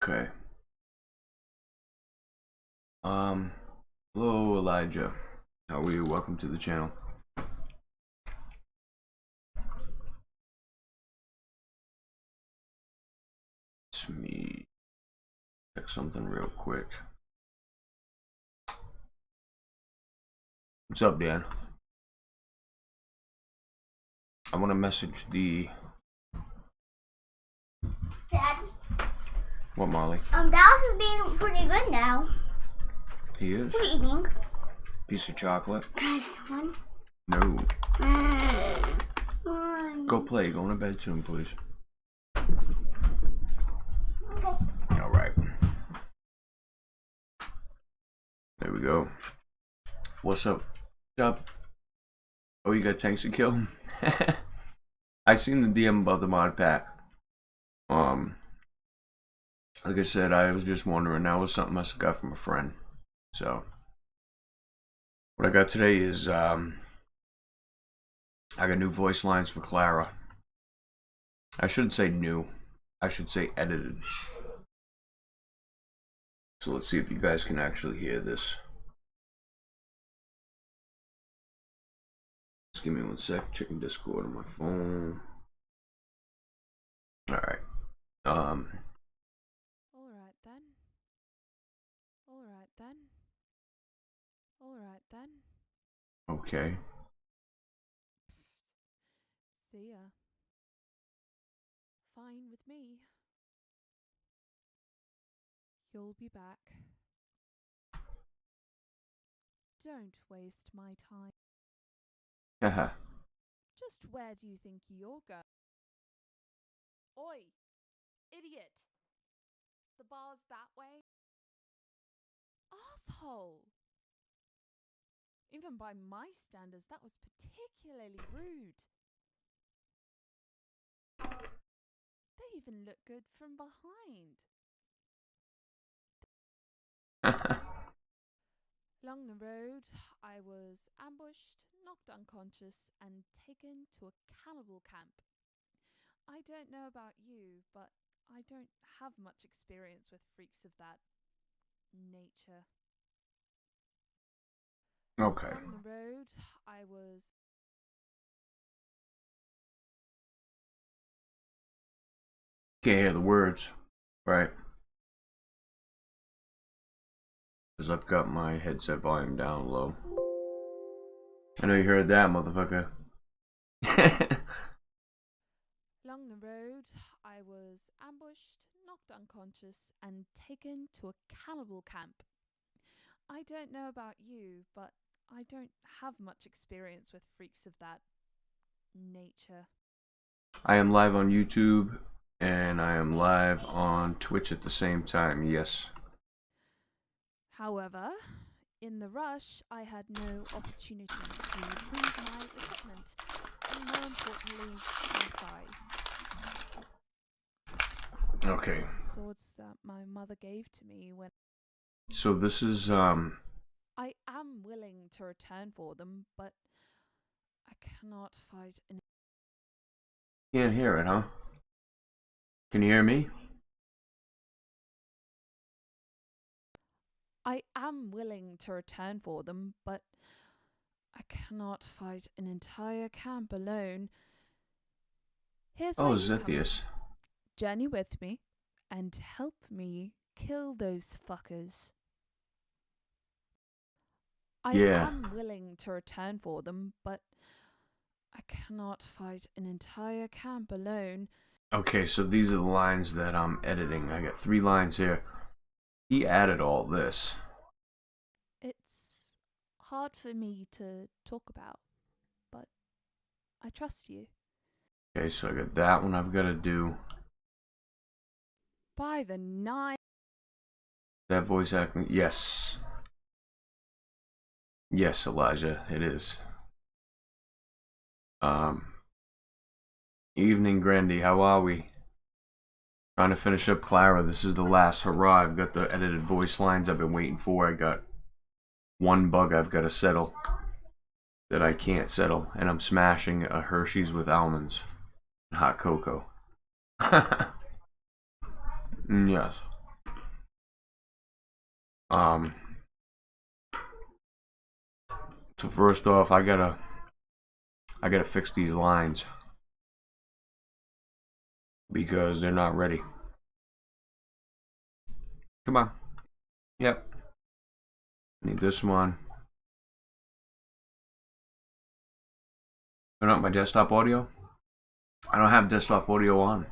Okay. Hello Elijah. How are you? Welcome to the channel. Let me check something real quick. What's up, Dan? I want to message the... Dad. What, Molly? Dallas is being pretty good now. He is? What are you eating? Piece of chocolate. Can I have some? No. Go play. Go to bed soon, please. Okay. Alright. There we go. What's up? What's up? Oh, you got tanks to kill? I seen the DM about the mod pack. Like I said, I was just wondering. That was something I got from a friend. So, what I got today is, I got new voice lines for Clara. I shouldn't say new. I should say edited. So let's see if you guys can actually hear this. Just give me 1 sec. Checking Discord on my phone. Alright. Alright then. Alright then. Alright then. Okay. See ya. Fine with me. You'll be back. Don't waste my time. Haha. Just where do you think you're going? Oi! Idiot! The bar's that way? Asshole! Even by my standards, that was particularly rude. They even look good from behind. Along the road, I was ambushed, knocked unconscious, and taken to a cannibal camp. I don't know about you, but I don't have much experience with freaks of that nature. Okay. On the road, I was... Can't hear the words, right? Because I've got my headset volume down low. I know you heard that, motherfucker. Along the road, I was ambushed, knocked unconscious, and taken to a cannibal camp. I don't know about you, but I don't have much experience with freaks of that nature. I am live on YouTube and I am live on Twitch at the same time, yes. However, in the rush, I had no opportunity to retrieve my equipment, and more importantly, my size. Okay. Swords that my mother gave to me when... So this is, I am willing to return for them, but I cannot fight an... Can't hear it, huh? Can you hear me? I am willing to return for them, but I cannot fight an entire camp alone. Here's Oh, where you come in. xVASynth. Journey with me and help me kill those fuckers. I Yeah. am willing to return for them, but I cannot fight an entire camp alone. Okay, so these are the lines that I'm editing. I got 3 lines here. He added all this. It's hard for me to talk about, but I trust you. Okay, so I got that one I've got to do. By the 9... That voice acting, yes. Yes, Elijah, it is. Evening, Grandy, how are we? Trying to finish up Clara. This is the last hurrah. I've got the edited voice lines I've been waiting for. I got one bug I've got to settle that I can't settle, and I'm smashing a Hershey's with almonds and hot cocoa. Yes. So first off, I gotta fix these lines because they're not ready. Come on. Yep. Need this one. Turn up my desktop audio. I don't have desktop audio on.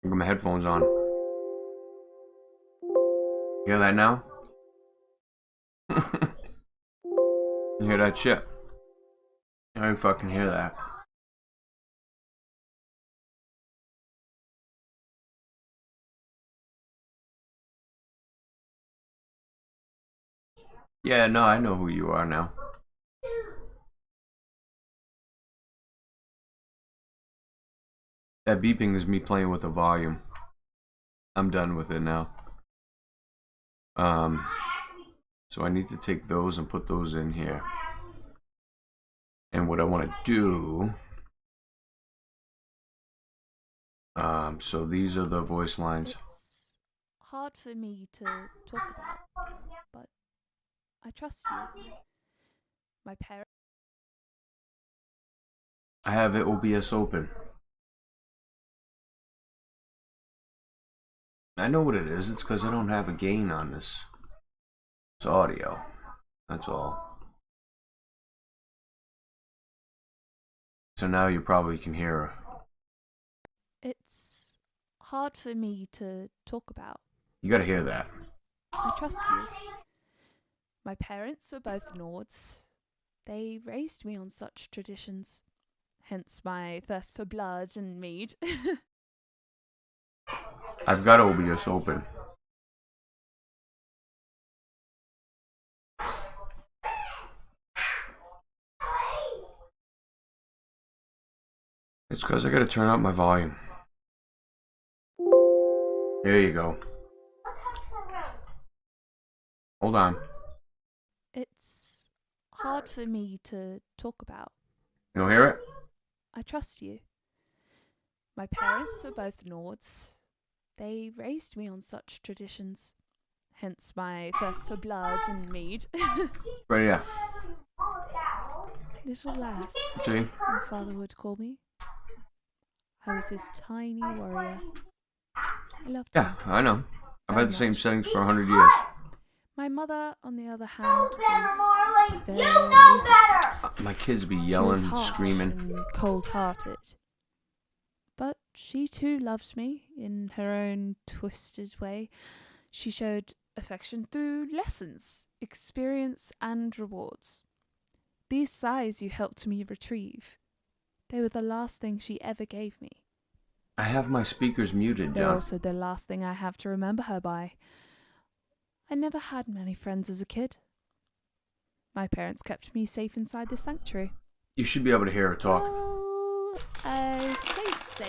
I got my headphones on. Hear that now? You hear that shit? I fucking hear that. Yeah, no, I know who you are now. That beeping is me playing with the volume. I'm done with it now. So I need to take those and put those in here. And what I want to do... so these are the voice lines. It's hard for me to talk about, but I trust you. My parents... I have it OBS open. I know what it is. It's because I don't have a gain on this. It's audio. That's all. So now you probably can hear her. It's hard for me to talk about. You gotta hear that. I trust you. My parents were both Nords. They raised me on such traditions. Hence my thirst for blood and mead. I've got OBS open. It's because I gotta turn up my volume. There you go. Hold on. It's hard for me to talk about. You don't hear it? I trust you. My parents were both Nords. They raised me on such traditions. Hence my thirst for blood and mead. Right here. Little lass, See? my father would call me. I was his tiny warrior. I loved him. Yeah, I know. I've Very had the same much. settings for 100 years. My mother, on the other hand, Don't get was more like very you know better. different. My kids be She was yelling, harsh screaming. and cold-hearted. But she too loved me in her own twisted way. She showed affection through lessons, experience, and rewards. These sighs you helped me retrieve. They were the last thing she ever gave me. I have my speakers muted, They're John. also the last thing I have to remember her by. I never had many friends as a kid. My parents kept me safe inside the sanctuary. You should be able to hear her talk. Well, I say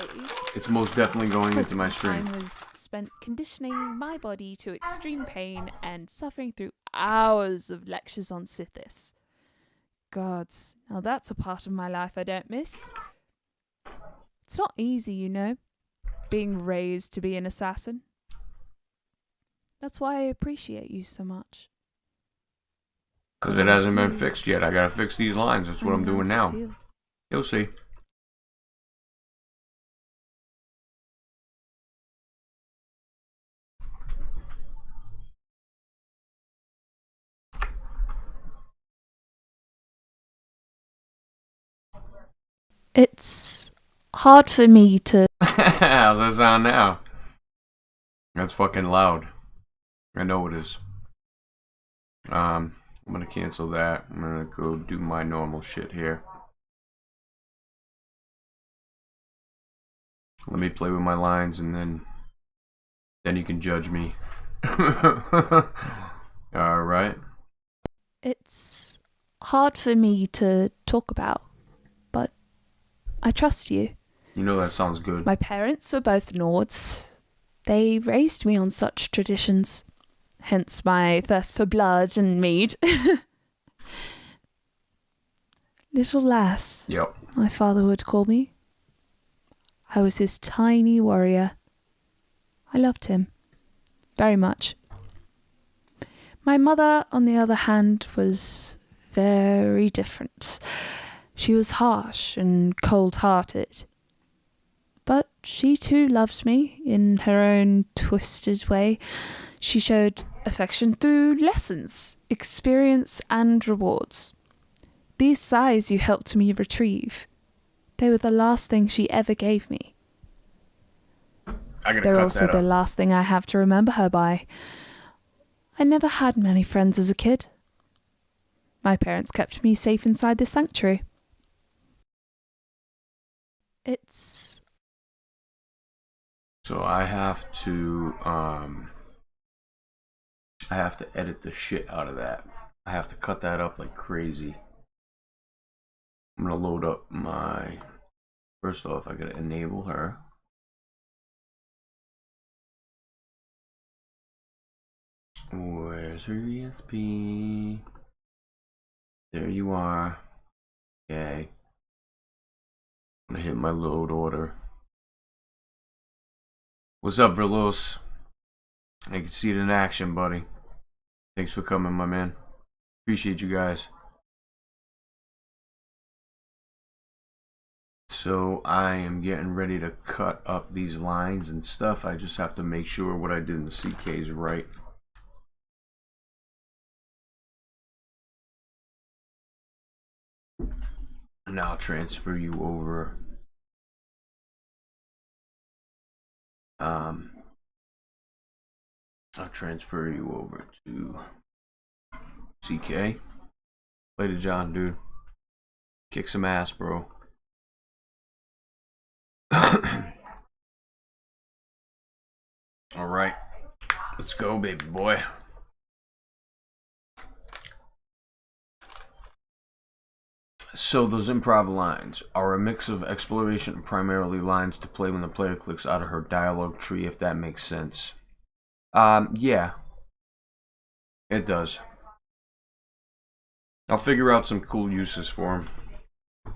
It's most definitely going most into my of the stream. time was spent conditioning my body to extreme pain and suffering through hours of lectures on Sithis. Gods, now that's a part of my life I don't miss. It's not easy, you know, being raised to be an assassin. That's why I appreciate you so much. Because it hasn't been fixed yet. I gotta fix these lines. That's what I'm doing now. You'll see. It's hard for me to... How's that sound now? That's fucking loud. I know it is. I'm gonna cancel that. I'm gonna go do my normal shit here. Let me play with my lines and then you can judge me. Alright. It's hard for me to talk about, but I trust you. You know that sounds good. My parents were both Nords. They raised me on such traditions. Hence my thirst for blood and mead. Little lass, Yep. my father would call me. I was his tiny warrior. I loved him. Very much. My mother, on the other hand, was very different. She was harsh and cold-hearted. But she too loved me in her own twisted way. She showed affection through lessons, experience, and rewards. These sighs you helped me retrieve. They were the last thing she ever gave me. They're also the last thing I have to remember her by. I never had many friends as a kid. My parents kept me safe inside this sanctuary. So I have to edit the shit out of that. I have to cut that up like crazy. I'm gonna load up my, first off I gotta enable her. Where's her ESP? There you are. Okay. I'm gonna hit my load order. What's up, Verlos? I can see it in action, buddy. Thanks for coming, my man. Appreciate you guys. So I am getting ready to cut up these lines and stuff. I just have to make sure what I did in the CK is right. And I'll transfer you over. I'll transfer you over to CK. Later, John, dude. Kick some ass, bro. All right, let's go, baby boy. So those improv lines are a mix of exploration and primarily lines to play when the player clicks out of her dialogue tree, if that makes sense. Yeah, it does. I'll figure out some cool uses for them.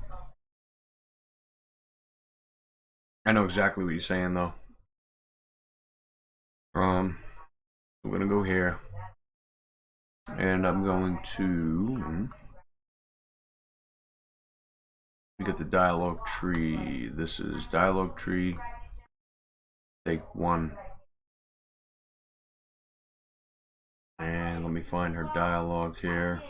I know exactly what you're saying, though. We're gonna go here, and I'm going to get the dialogue tree. This is dialogue tree. Take one, and let me find her dialogue here.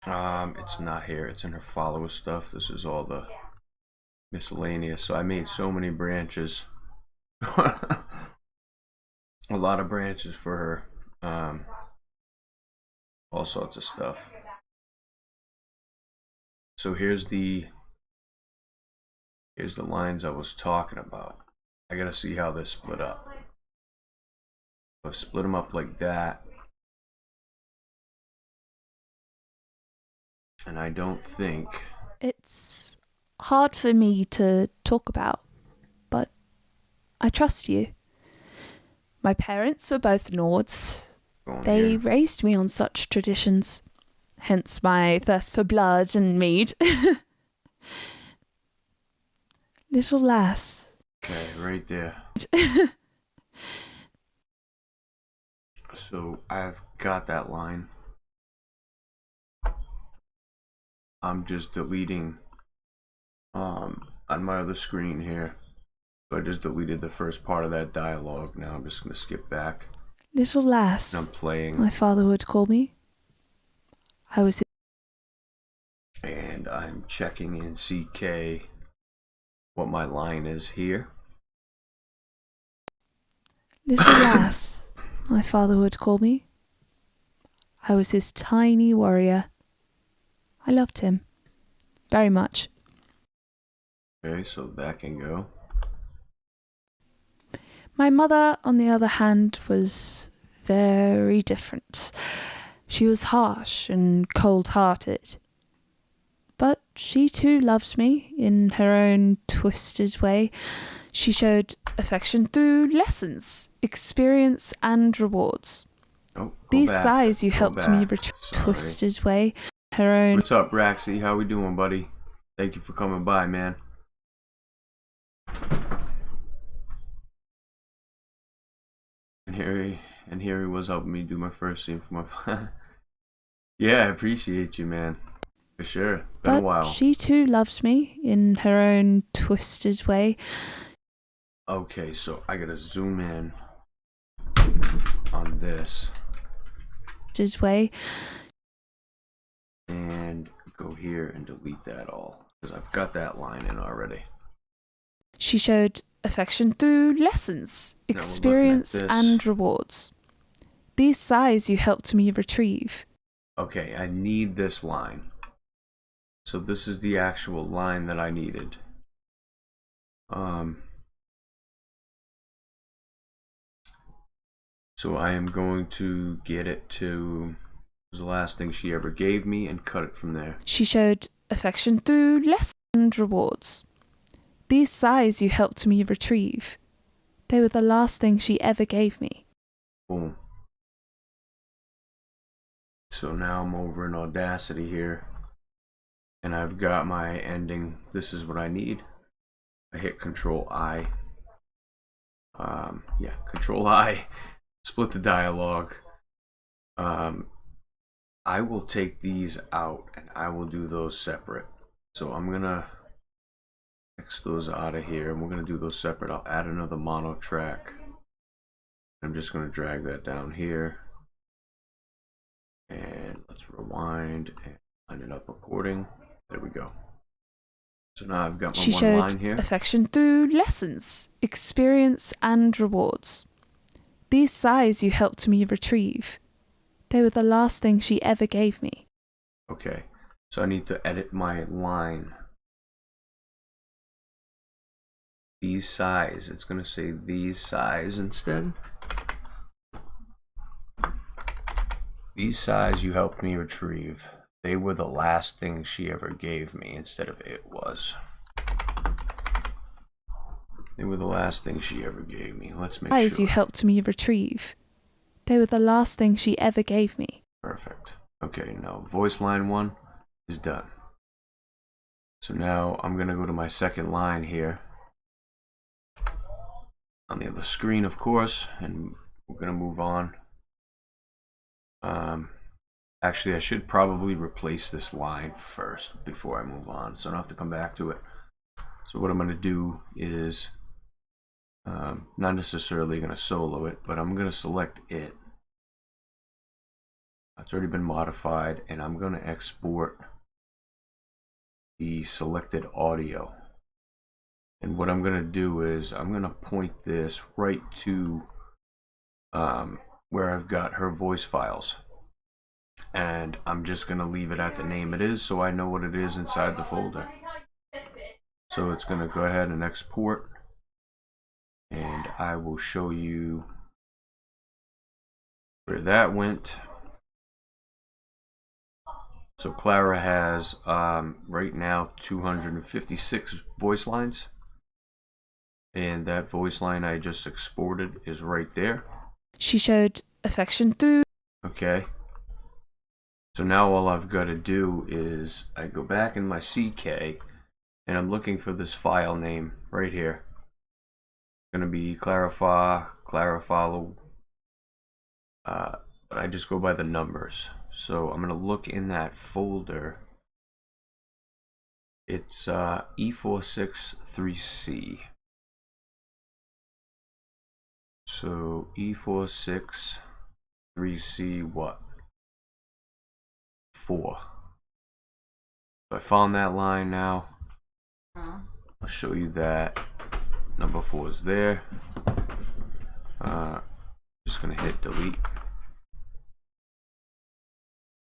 It's not here. It's in her follower stuff. This is all the miscellaneous. So I made so many branches. A lot of branches for her. All sorts of stuff. So here's the lines I was talking about. I gotta see how they're split up. I've split them up like that. And I don't think... It's hard for me to talk about, but I trust you. My parents were both Nords. They raised me on such traditions, hence my thirst for blood and mead. Little lass. Okay, right there. So I've got that line. I'm just deleting on my other screen here. So I just deleted the first part of that dialogue. Now I'm just gonna skip back. Little lass. I'm playing. My father would call me. I was. And I'm checking in CK what my line is here. Little lass. My father would call me. I was his tiny warrior. I loved him very much. Okay, so that can go. My mother, on the other hand, was very different. She was harsh and cold-hearted. But she too loved me in her own twisted way. She showed affection through lessons, experience, and rewards. These sighs you helped me twisted way. Her own. What's up, Raxy? How we doing, buddy? Thank you for coming by, man. here he was helping me do my first scene for my. Yeah, I appreciate you, man. For sure. Been a But while. she too loved me in her own twisted way. Okay, so I gotta zoom in on this Twisted way. and go here and delete that all because I've got that line in already. She showed affection through lessons, Now we're looking at experience, this. and rewards. These sighs you helped me retrieve. Okay, I need this line. So this is the actual line that I needed. So I am going to get it to the last thing she ever gave me and cut it from there. She showed affection through lessons and rewards. These sighs you helped me retrieve. They were the last thing she ever gave me. Boom. So now I'm over in Audacity here. And I've got my ending. This is what I need. I hit Control I. Yeah, Control I. Split the dialogue. I will take these out and I will do those separate. So I'm gonna X those out of here and we're gonna do those separate. I'll add another mono track. I'm just gonna drag that down here. And let's rewind and line it up according. There we go. So now I've got my She one showed line here. affection through lessons, experience, and rewards. These sighs you helped me retrieve. They were the last thing she ever gave me. Okay, so I need to edit my line. These sighs, it's gonna say these sighs instead. These sighs you helped me retrieve. They were the last thing she ever gave me instead of it was. They were the last thing she ever gave me. Let's make Sighs sure. you helped me retrieve. They were the last thing she ever gave me. Perfect. Okay, now voice line 1 is done. So now I'm gonna go to my second line here. On the other screen, of course, and we're gonna move on. Actually, I should probably replace this line first before I move on, so I don't have to come back to it. So what I'm gonna do is not necessarily gonna solo it, but I'm gonna select it. It's already been modified, and I'm gonna export the selected audio. And what I'm gonna do is I'm gonna point this right to where I've got her voice files. And I'm just gonna leave it at the name it is so I know what it is inside the folder. So it's gonna go ahead and export, and I will show you where that went. So Clara has right now 256 voice lines, and that voice line I just exported is right there. She showed affection through. Okay. So now all I've got to do is I go back in my CK and I'm looking for this file name right here. It's gonna be Clarafalo. But I just go by the numbers. So I'm gonna look in that folder. It's E463C. So E463C what? 4. So I found that line now. I'll show you that. Number 4 is there. Just gonna hit delete.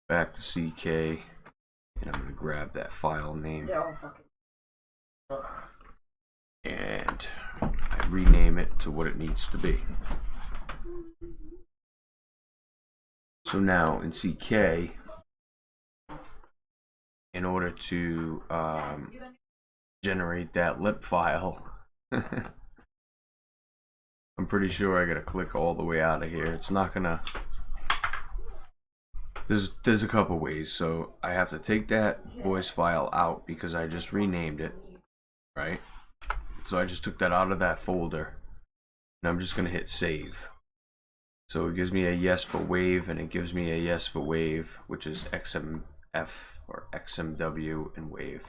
Back to CK, and I'm gonna grab that file name. They're all fucking. Ugh. And I rename it to what it needs to be. So now in CK, in order to generate that lip file, I'm pretty sure I gotta click all the way out of here. It's not gonna. There's a couple ways. So I have to take that voice file out because I just renamed it, right? So I just took that out of that folder, and I'm just gonna hit save. So it gives me a yes for wave, and it gives me a yes for wave, which is XMF or XMW and wave,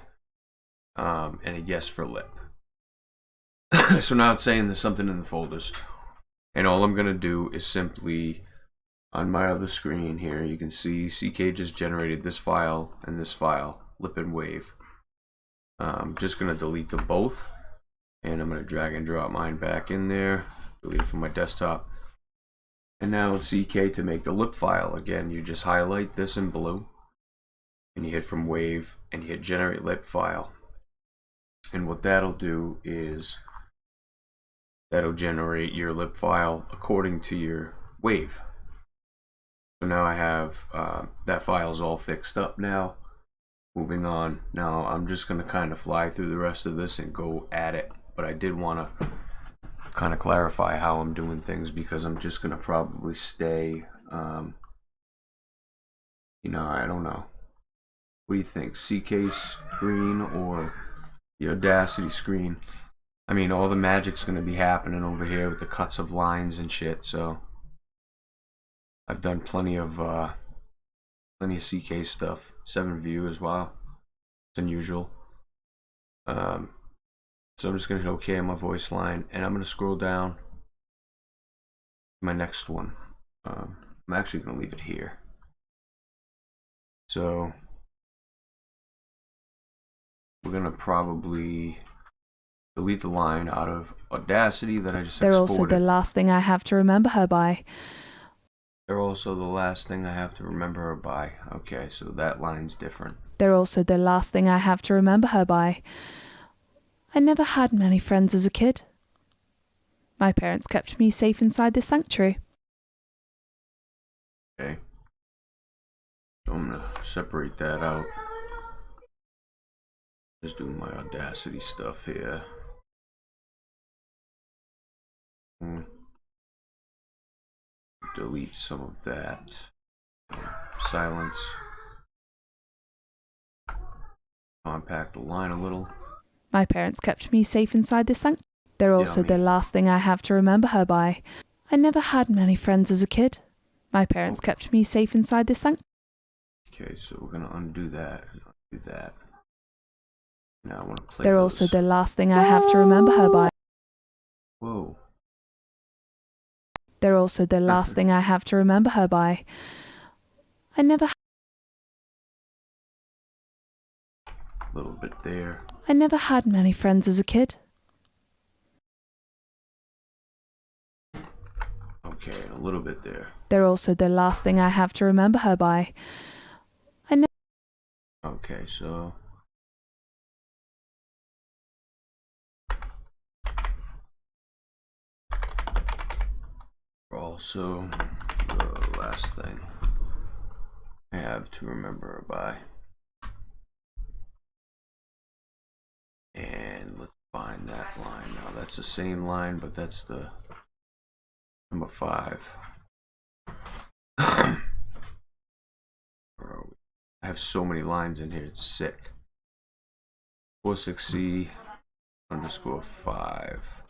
and a yes for lip. So now it's saying there's something in the folders, and all I'm gonna do is simply, on my other screen here, you can see CK just generated this file and this file, lip and wave. I'm just gonna delete them both, and I'm gonna drag and drop mine back in there, delete it from my desktop. And now in CK, to make the lip file, again, you just highlight this in blue, and you hit from wave, and you hit generate lip file. And what that'll do is, that'll generate your lip file according to your wave. So now I have, that file's all fixed up now. Moving on, now I'm just gonna kind of fly through the rest of this and go at it, but I did wanna kind of clarify how I'm doing things, because I'm just gonna probably stay, you know, I don't know. What do you think? CK screen or the Audacity screen? I mean, all the magic's gonna be happening over here with the cuts of lines and shit, so I've done plenty of CK stuff. 7 view as well. It's unusual. So I'm just gonna hit OK on my voice line, and I'm gonna scroll down to my next one. I'm actually gonna leave it here. So we're gonna probably delete the line out of Audacity that I just They're exported. also the last thing I have to remember her by. They're also the last thing I have to remember her by. Okay, so that line's different. They're also the last thing I have to remember her by. I never had many friends as a kid. My parents kept me safe inside this sanctuary. Okay. So I'm gonna separate that out. Just doing my Audacity stuff here. Delete some of that. Silence. Compact the line a little. My parents kept me safe inside this sanctuary. They're also the last thing I have to remember her by. I never had many friends as a kid. My parents kept me safe inside this sanctuary. Okay, so we're gonna undo that. Do that. Now I want to play. They're also the last thing I have to remember her by. Whoa. They're also the last thing I have to remember her by. I never. A little bit there. I never had many friends as a kid. Okay, a little bit there. They're also the last thing I have to remember her by. Okay, so also the last thing I have to remember her by. And let's find that line now. That's the same line, but that's the number 5. Where are we? I have so many lines in here, it's sick. 46C _ 5.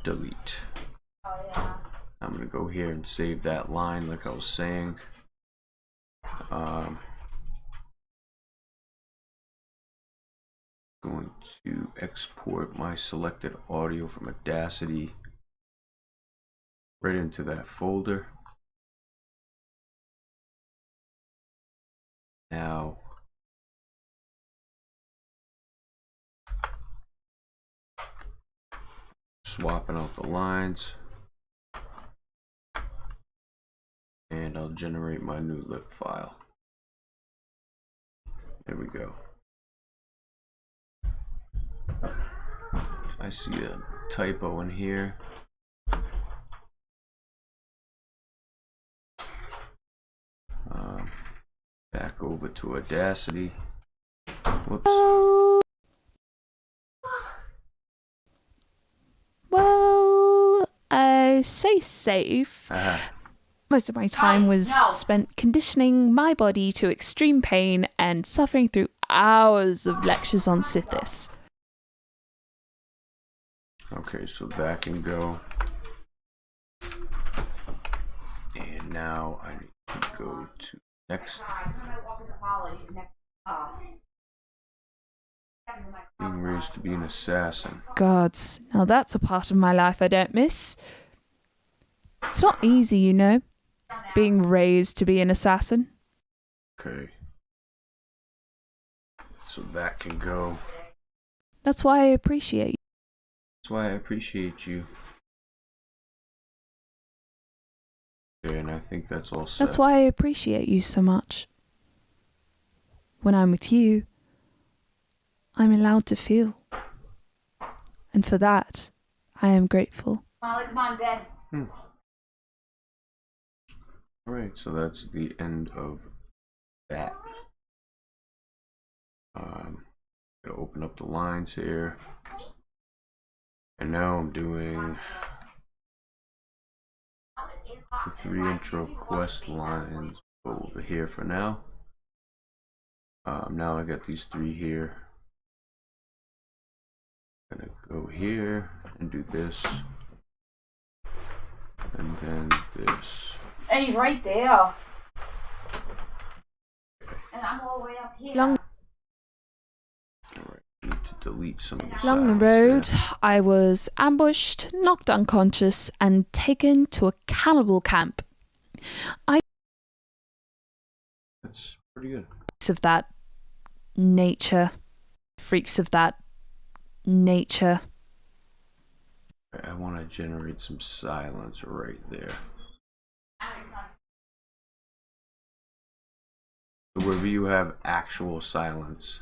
Delete. I'm gonna go here and save that line like I was saying. Going to export my selected audio from Audacity right into that folder. Now swapping out the lines, and I'll generate my new lip file. There we go. I see a typo in here. Back over to Audacity. Whoops. Well, I say safe. Most of my time was spent conditioning my body to extreme pain and suffering through hours of lectures on Sithis. Okay, so that can go. now I need to go to next. Being raised to be an assassin. Gods, now that's a part of my life I don't miss. It's not easy, you know, being raised to be an assassin. Okay. So that can go. That's why I appreciate you. That's why I appreciate you. Okay, and I think that's all set. That's why I appreciate you so much. When I'm with you, I'm allowed to feel. And for that, I am grateful. Molly, come on, Dad. Alright, so that's the end of that. Gonna open up the lines here. And now I'm doing the 3 intro quest lines over here for now. Now I got these 3 here. I'm gonna go here and do this. And then this. And he's right there. And I'm all the way up here. Long Alright, I need to delete some of the Along the silence road, there. I was ambushed, knocked unconscious, and taken to a cannibal camp. That's pretty good. Freaks of that nature. Freaks of that nature. I want to generate some silence right there. So wherever you have actual silence,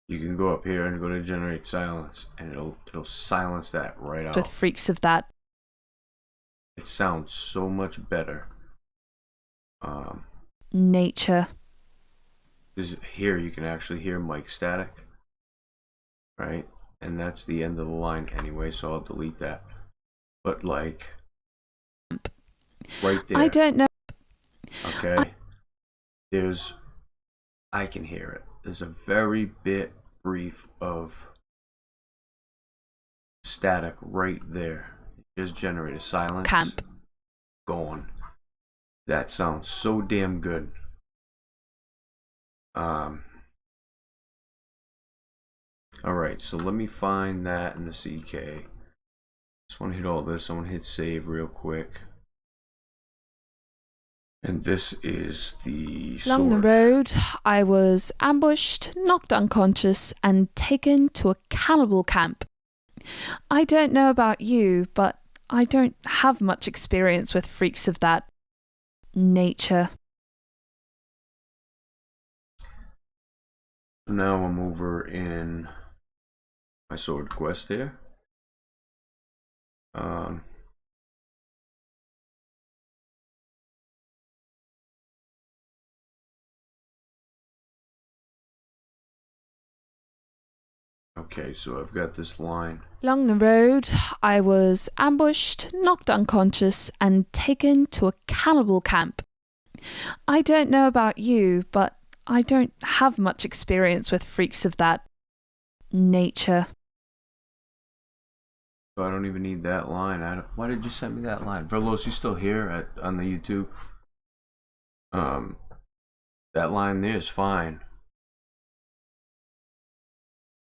you can go up here and go to generate silence, and it'll silence that right With out. freaks of that. It sounds so much better. Nature. Because here you can actually hear mic static, right? And that's the end of the line anyway, so I'll delete that. But like, right there. I don't know. Okay, I can hear it. There's a very brief of static right there. Just generate a silence. Camp. Gone. That sounds so damn good. Alright, so let me find that in the CK. Just want to hit all this. I want to hit save real quick. And this is the Along the sword. road, I was ambushed, knocked unconscious, and taken to a cannibal camp. I don't know about you, but I don't have much experience with freaks of that nature. Now I'm over in my sword quest here. Okay, so I've got this line. Along the road, I was ambushed, knocked unconscious, and taken to a cannibal camp. I don't know about you, but I don't have much experience with freaks of that nature. So I don't even need that line. Why did you send me that line? Verlos, you still here on the YouTube? That line there is fine.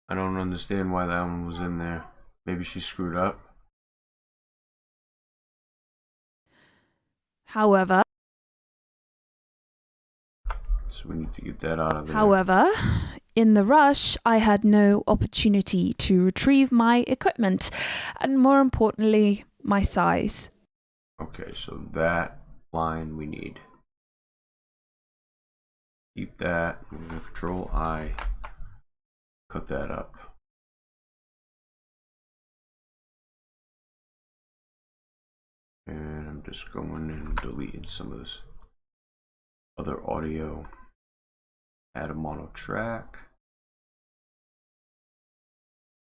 I don't understand why that one was in there. Maybe she screwed up. However, So we need to get that out of there. However, in the rush, I had no opportunity to retrieve my equipment, and more importantly, my size. Okay, so that line we need. Keep that. I'm gonna Control I. Cut that up. And I'm just going and deleting some of this other audio. Add a mono track.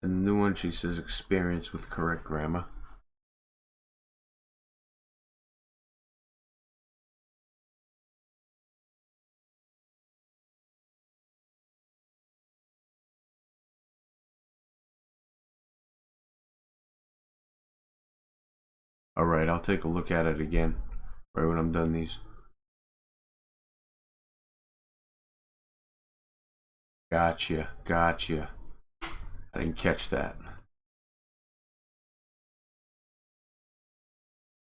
The new one, she says experience with correct grammar. Alright, I'll take a look at it again. Right when I'm done these. Gotcha. I didn't catch that.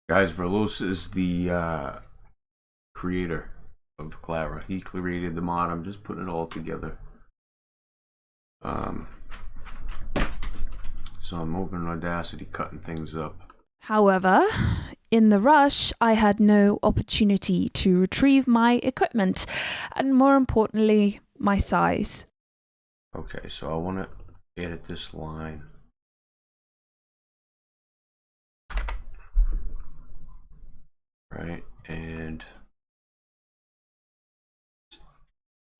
Guys, Verlos is the creator of Clara. He created the mod. I'm just putting it all together. So I'm over in Audacity cutting things up. However, in the rush, I had no opportunity to retrieve my equipment, and more importantly, my size. Okay, so I want to edit this line. Right, and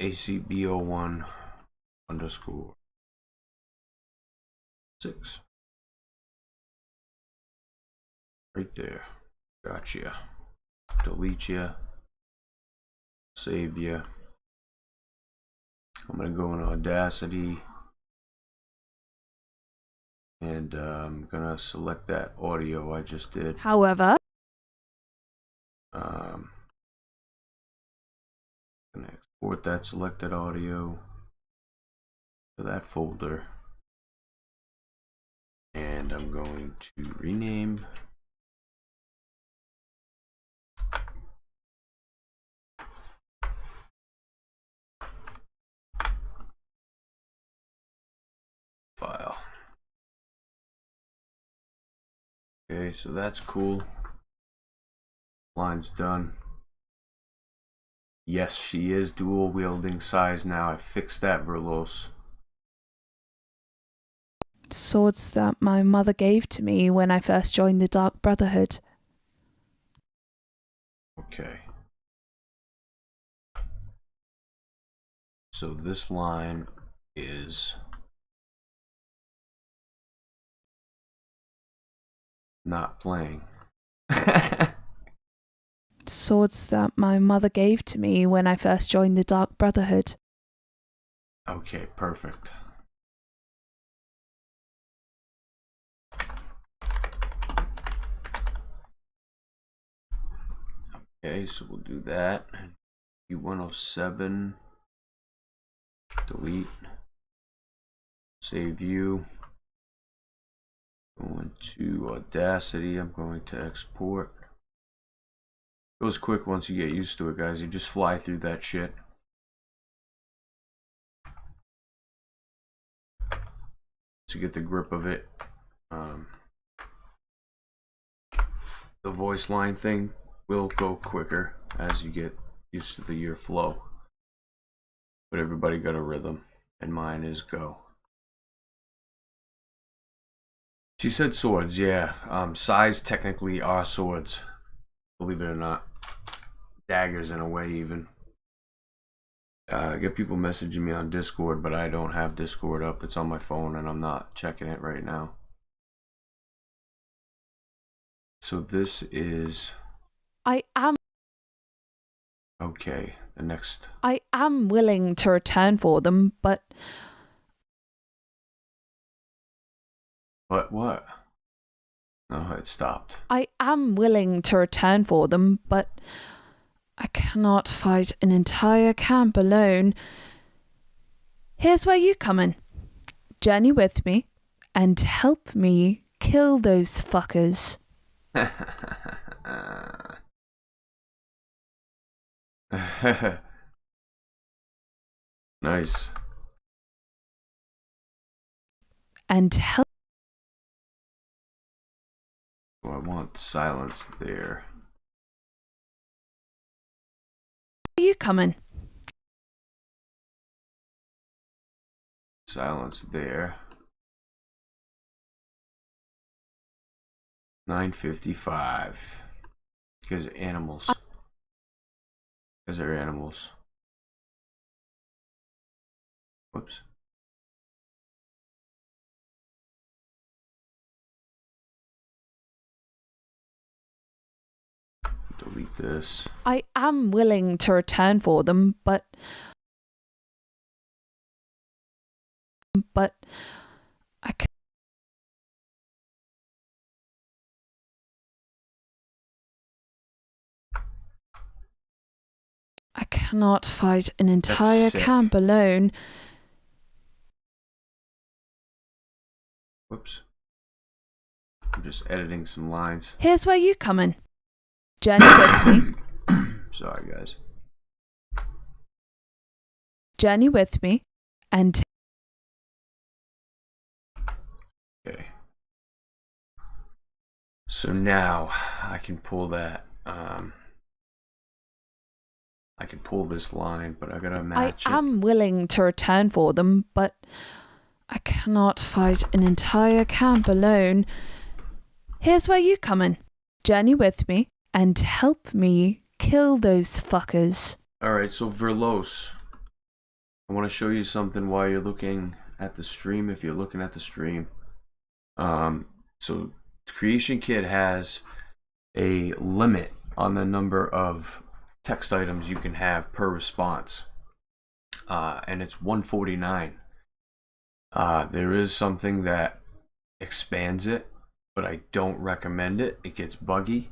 ACBO1 _ 6. Right there. Gotcha. Delete you. Save you. I'm going to go in Audacity. And I'm going to select that audio I just did. However, I'm going to export that selected audio to that folder. And I'm going to rename file. Okay, so that's cool. Line's done. Yes, she is dual wielding size now. I fixed that, Verlos. swords that my mother gave to me when I first joined the Dark Brotherhood. Okay. So this line is not playing. Swords that my mother gave to me when I first joined the Dark Brotherhood. Okay, perfect. Okay, so we'll do that. U107. Delete. Save you. Going to Audacity. I'm going to export. Goes quick once you get used to it, guys. You just fly through that shit. To get the grip of it. The voice line thing will go quicker as you get used to your flow. But everybody got a rhythm, and mine is go. She said swords, yeah. Size technically are swords, believe it or not. Daggers in a way, even. I get people messaging me on Discord, but I don't have Discord up. It's on my phone, and I'm not checking it right now. So this is... I am willing to return for them, but... But what? Oh, it stopped. I am willing to return for them, but I cannot fight an entire camp alone. Here's where you come in. Journey with me and help me kill those fuckers. Nice. And help. Oh, I want silence there. You come in. Silence there. 9:55. Because animals. Because they're animals. Whoops. Delete this. I am willing to return for them, but I can cannot fight an entire sick. camp alone. Whoops. I'm just editing some lines. Here's where you come in. Journey with me. Sorry, guys. Journey with me and Okay. So now I can pull that. I can pull this line, but I gotta match it. I am willing to return for them, but I cannot fight an entire camp alone. Here's where you come in. Journey with me and help me kill those fuckers. Alright, so Verlos. I want to show you something while you're looking at the stream, if you're looking at the stream. So Creation Kit has a limit on the number of text items you can have per response. And it's 149. There is something that expands it, but I don't recommend it. It gets buggy.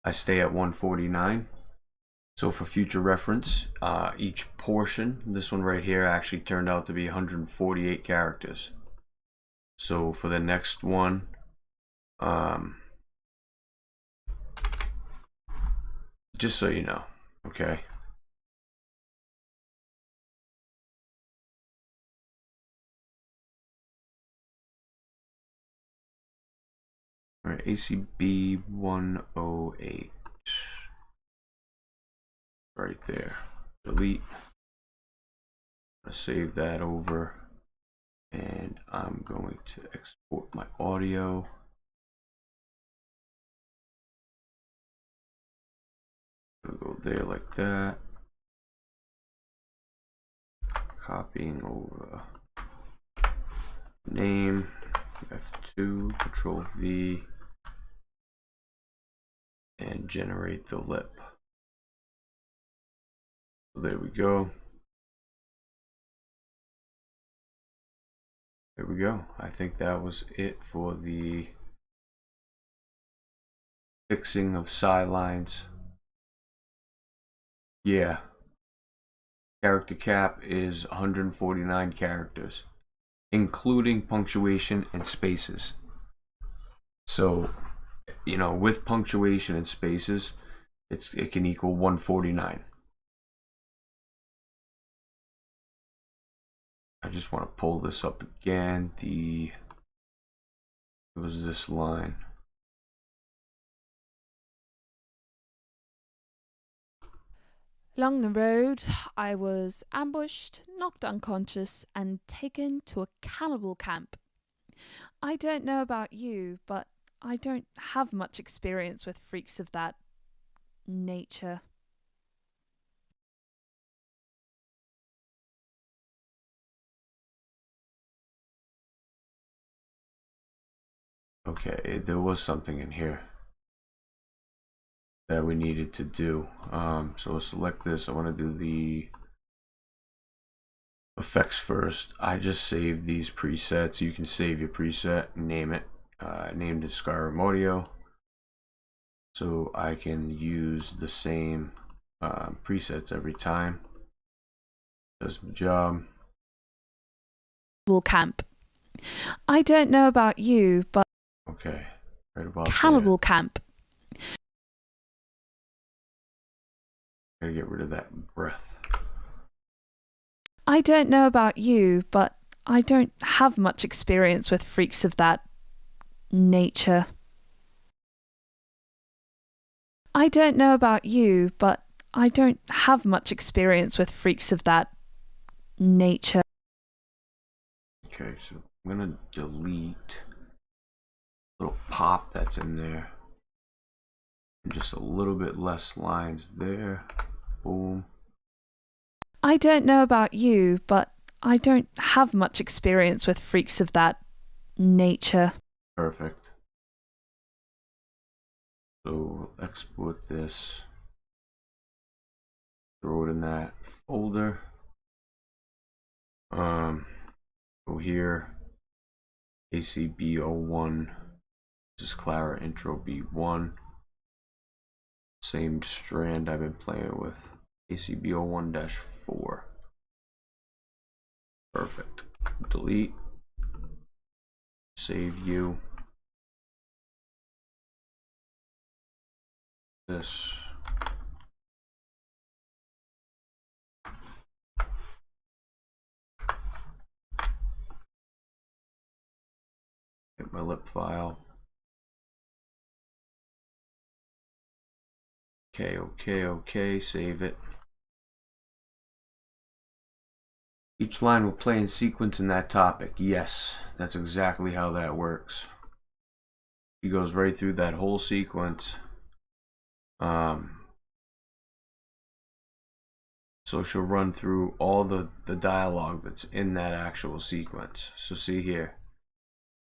I stay at 149. So for future reference, each portion, this one right here actually turned out to be 148 characters. So for the next one, just so you know, okay? All right, ACB 108. Right there. Delete. I'm going to save that over. And I'm going to export my audio. I'm going to go there like that. Copying over. Name. F2. Control V. And generate the lip. So there we go. There we go. I think that was it for the fixing of lines. Yeah. Character cap is 149 characters, including punctuation and spaces. So, you know, with punctuation and spaces, it can equal 149. I just want to pull this up again. It was this line. Along the road, I was ambushed, knocked unconscious, and taken to a cannibal camp. I don't know about you, but I don't have much experience with freaks of that nature. Okay, there was something in here that we needed to do. So we'll select this. I want to do the effects first. I just saved these presets. You can save your preset and name it. I named it Skyrim Audio. So I can use the same presets every time. Does the job. Camp. I don't know about you, but Okay, right about cannibal there. camp. Gotta get rid of that breath. I don't know about you, but I don't have much experience with freaks of that nature. I don't know about you, but I don't have much experience with freaks of that nature. Okay, so I'm gonna delete the little pop that's in there. And just a little bit less lines there. Boom. I don't know about you, but I don't have much experience with freaks of that nature. Perfect. So we'll export this. Throw it in that folder. Go here. ACB01. This is Clara intro B1. Same strand I've been playing with. ACB01-4. Perfect. Delete. Save you. This. Get my lip file. Okay, save it. Each line will play in sequence in that topic. Yes, that's exactly how that works. She goes right through that whole sequence. So she'll run through all the dialogue that's in that actual sequence. So see here.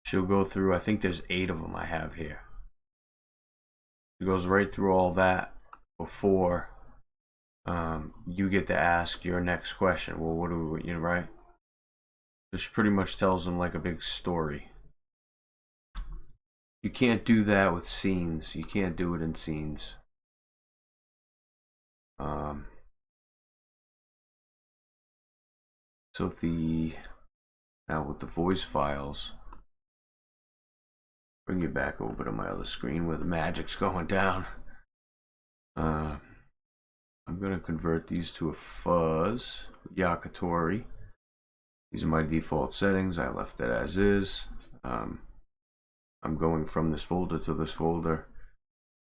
She'll go through, I think there's 8 of them I have here. She goes right through all that before you get to ask your next question. Well, what do we, you know, right? So she pretty much tells them like a big story. You can't do that with scenes. You can't do it in scenes. So now with the voice files, bring you back over to my other screen where the magic's going down. I'm gonna convert these to a fuzz, Yakitori. These are my default settings. I left it as is. I'm going from this folder to this folder.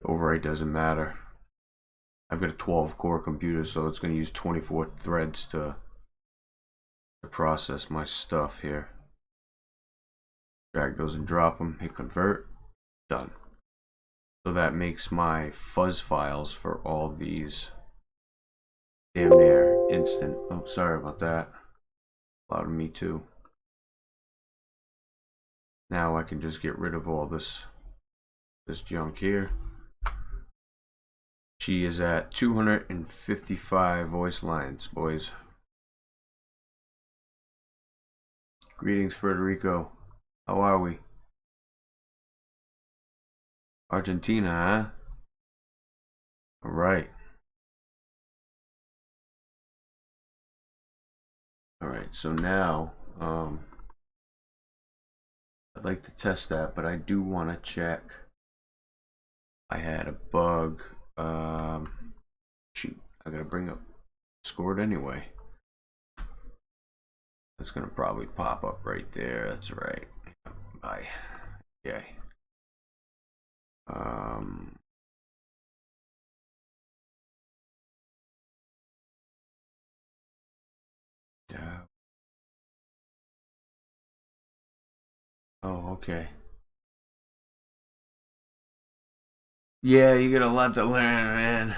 Overwrite doesn't matter. I've got a 12-core computer, so it's going to use 24 threads to process my stuff here. Drag those and drop them. Hit convert. Done. So that makes my fuzz files for all these damn near instant. Oh, sorry about that. Allowed me too. Now I can just get rid of all this junk here. She is at 255 voice lines, boys. Greetings, Federico. How are we? Argentina, huh? All right. All right, so now I'd like to test that, but I do want to check. I had a bug. Shoot, I gotta bring up scored anyway. That's gonna probably pop up right there. That's right. Bye. Okay. Yeah. Oh, okay. Yeah, you got a lot to learn, man.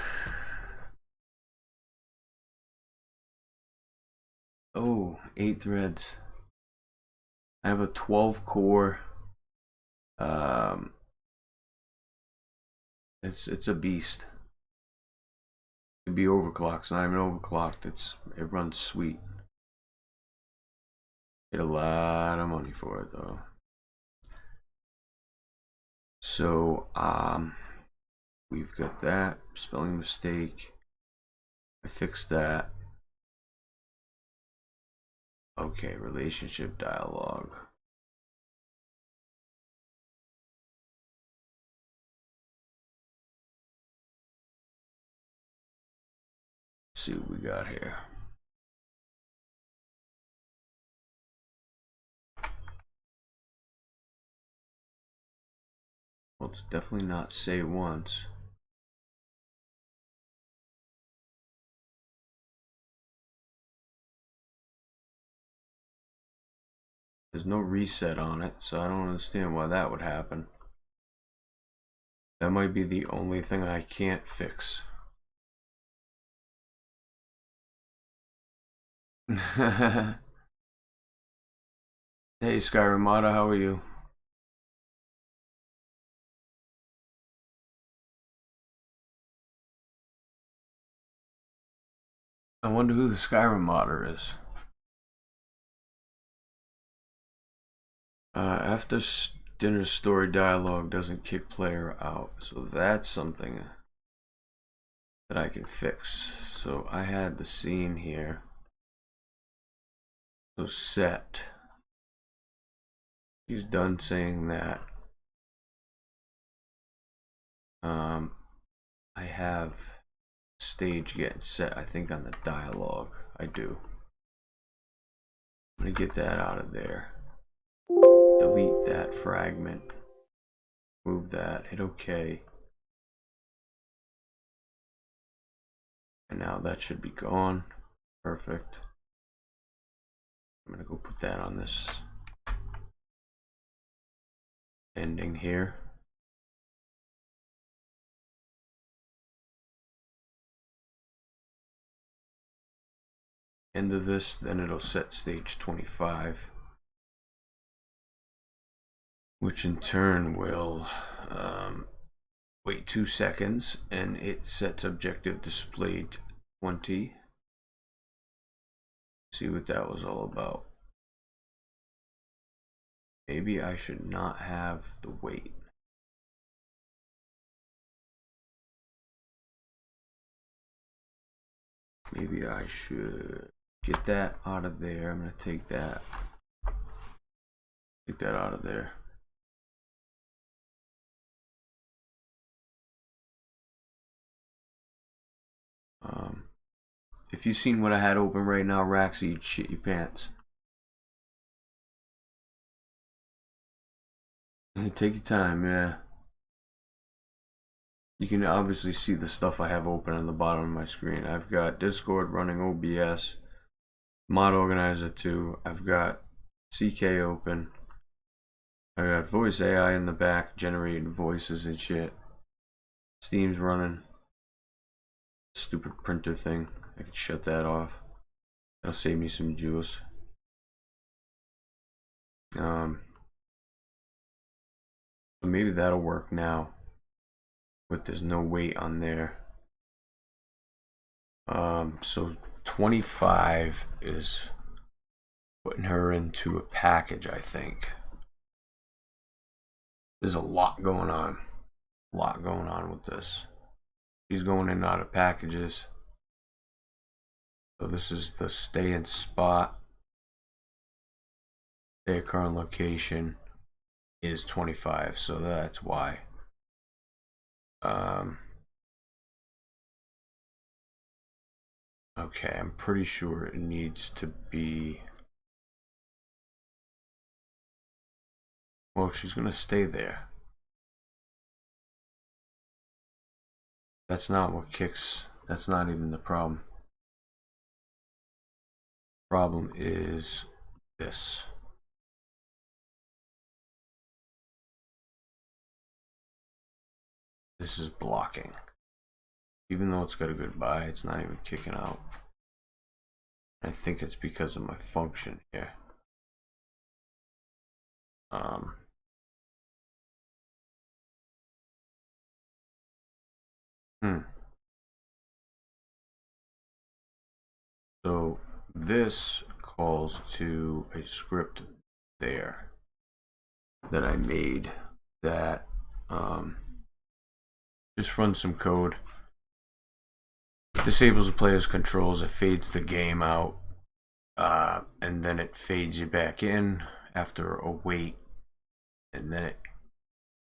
Oh, 8 threads. I have a 12-core. It's a beast. It'd be overclocked. It's not even overclocked. It runs sweet. Get a lot of money for it though. So we've got that spelling mistake. I fixed that. Okay, relationship dialogue. Let's see what we got here. Well, it's definitely not say once. There's no reset on it, so I don't understand why that would happen. That might be the only thing I can't fix. Hey Skyrim, how are you? I wonder who the Skyrim modder is. After dinner story dialogue doesn't kick player out, so that's something. that I can fix. So I had the scene here. So set. He's done saying that. I have stage getting set, I think, on the dialogue. I do. I'm gonna get that out of there. Delete that fragment. Move that. Hit OK. And now that should be gone. Perfect. I'm gonna go put that on this ending here. End of this, then it'll set stage 25, which in turn will wait 2 seconds, and it sets objective displayed 20. See what that was all about. Maybe I should not have the wait. Maybe I should get that out of there. I'm gonna take that out of there. If you've seen what I had open right now, Raxy, you'd shit your pants. Take your time, yeah. You can obviously see the stuff I have open on the bottom of my screen. I've got Discord running OBS, Mod Organizer 2. I've got CK open. I got Voice AI in the back generating voices and shit. Steam's running. Stupid printer thing. I can shut that off. That'll save me some juice. So maybe that'll work now. But there's no weight on there. So 25 is putting her into a package, I think. There's a lot going on. A lot going on with this. She's going in and out of packages. So this is the stay in spot. Their current location is 25, so that's why. Okay, I'm pretty sure it needs to be. Well, she's gonna stay there. That's not what kicks. That's not even the problem. Problem is this. This is blocking. Even though it's got a goodbye, it's not even kicking out. I think it's because of my function here. So this calls to a script there that I made that just runs some code. Disables the player's controls, it fades the game out, and then it fades you back in after a wait, and then it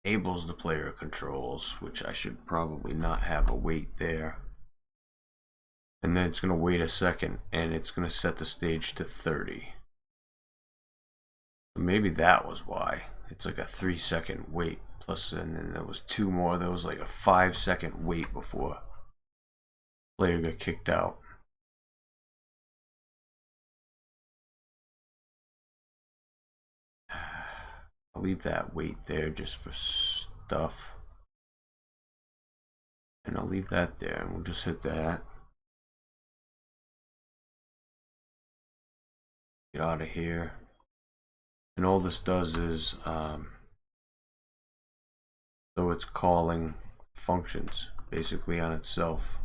enables the player controls, which I should probably not have a wait there. And then it's going to wait a second, and it's going to set the stage to 30. So maybe that was why. It's like a 3-second wait, plus, and then there was 2 more. There was like a 5-second wait before player got kicked out. I'll leave that wait there just for stuff. And I'll leave that there, and we'll just hit that. Get out of here. And all this does is, so it's calling functions basically on itself.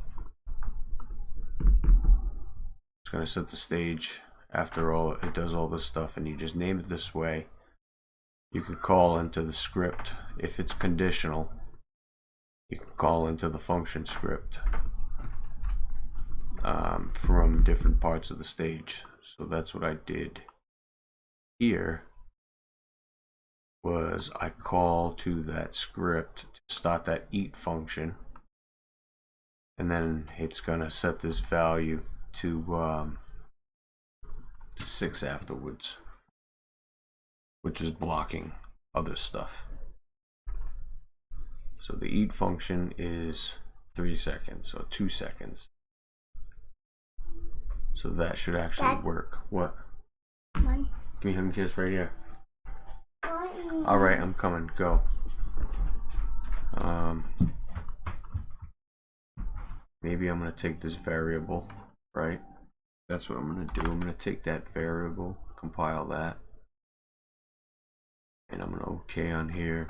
It's going to set the stage. After all, it does all this stuff, and you just name it this way. You can call into the script if it's conditional. You can call into the function script. from different parts of the stage. So that's what I did here. Was I call to that script to start that eat function, and then it's gonna set this value to 6 afterwards, which is blocking other stuff. So the eat function is 3 seconds, or 2 seconds. So that should actually Dad. work. What? Come on. Give me a hug and kiss right here. What? Alright, I'm coming. Go. Maybe I'm going to take this variable, right? That's what I'm going to do. I'm going to take that variable, compile that. And I'm going to OK on here.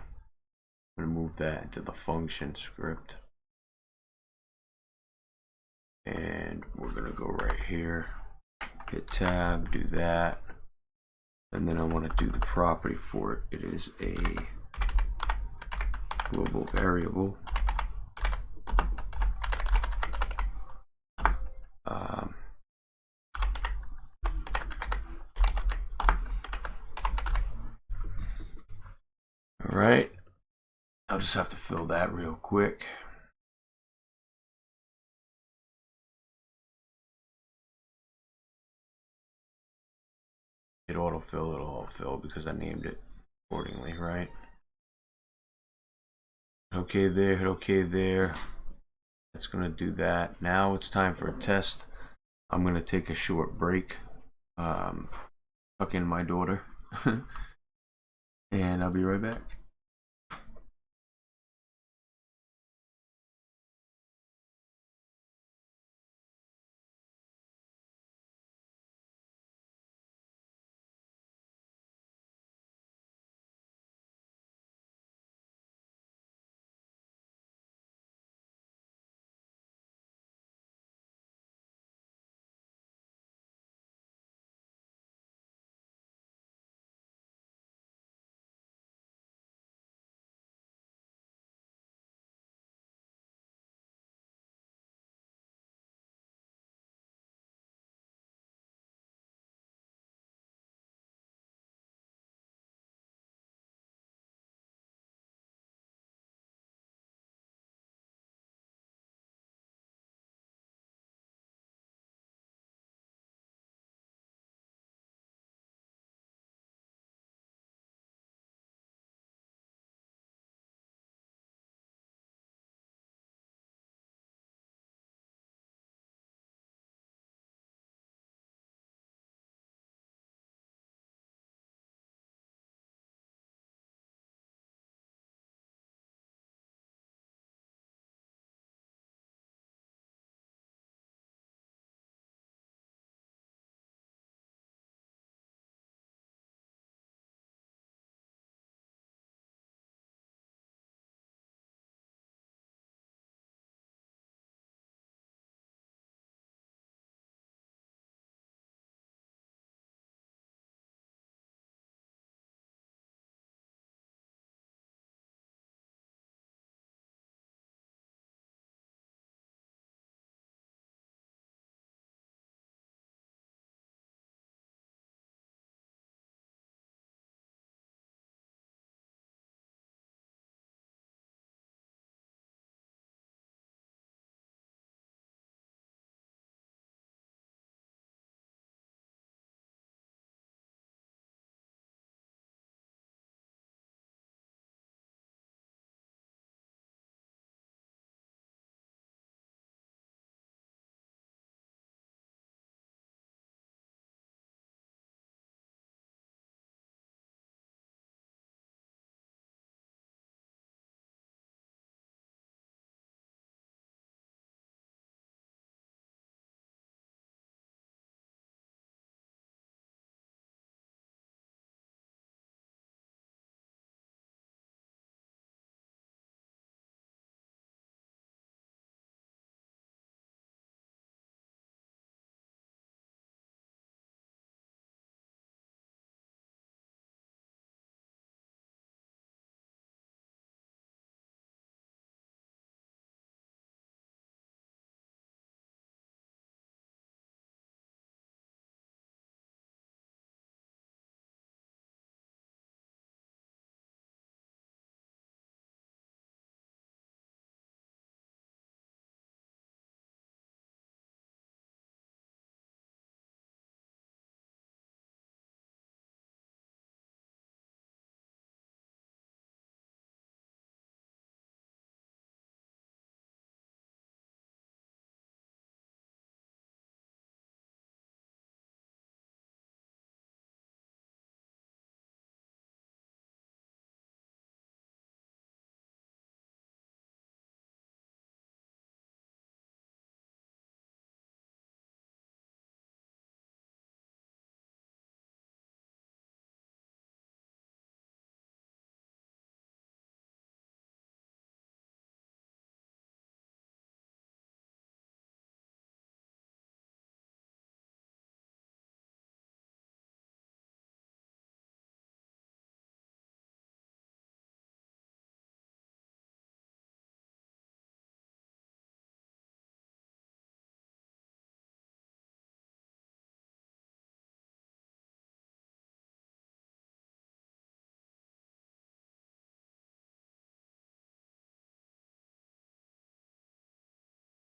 I'm going to move that into the function script. And we're going to go right here. Hit tab, do that. And then I want to do the property for it. It is a global variable. All right, I'll just have to fill that real quick. Hit autofill, it'll autofill because I named it accordingly, right? Okay there, hit okay there. It's gonna do that. Now it's time for a test. I'm gonna take a short break, tuck in my daughter, and I'll be right back.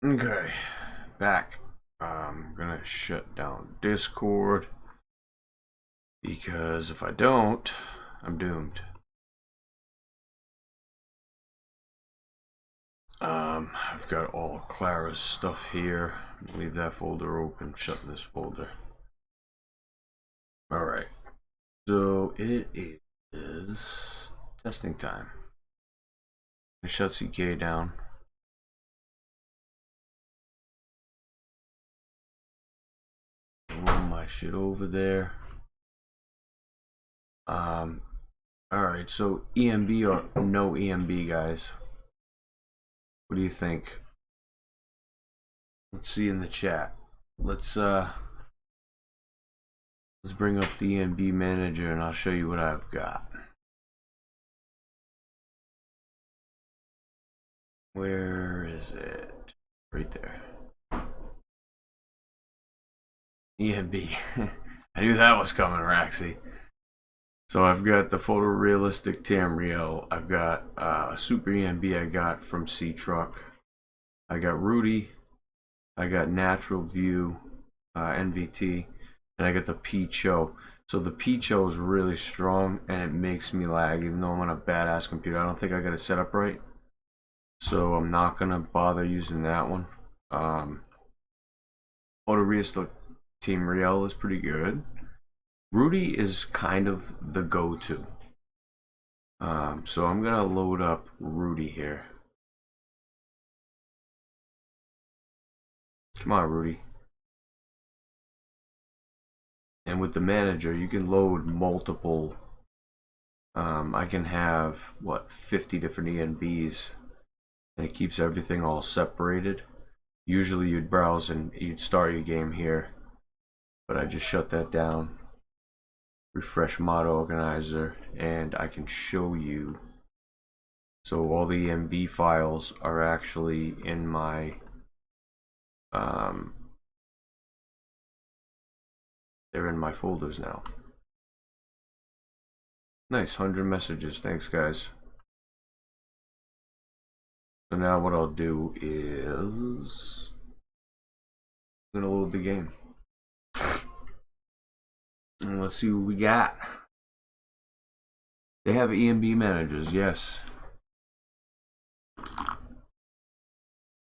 Okay, back. I'm gonna shut down Discord because if I don't, I'm doomed. I've got all of Clara's stuff here. Leave that folder open, shut this folder. Alright, so it is testing time. I shut CK down. Roll my shit over there. Alright, so EMB or no EMB, guys? What do you think? Let's see in the chat. Let's bring up the EMB manager and I'll show you what I've got. Where is it? Right there. EMB. I knew that was coming, Raxy. So I've got the photorealistic Tamriel. I've got a super EMB I got from C-Truck. I got Rudy. I got Natural View, NVT, and I got the Picho. So the Picho is really strong and it makes me lag, even though I'm on a badass computer. I don't think I got it set up right, so I'm not gonna bother using that one. Photorealistic Tamriel is pretty good. Rudy is kind of the go-to. So I'm gonna load up Rudy here. Come on, Rudy. And with the manager, you can load multiple. I can have, what, 50 different ENBs, and it keeps everything all separated. Usually you'd browse and you'd start your game here, but I just shut that down. Refresh mod organizer, and I can show you. So all the EMB files are actually in my they're in my folders now. Nice, 100 messages. Thanks, guys. So now what I'll do is I'm gonna load the game. And let's see what we got. They have EMB managers, yes.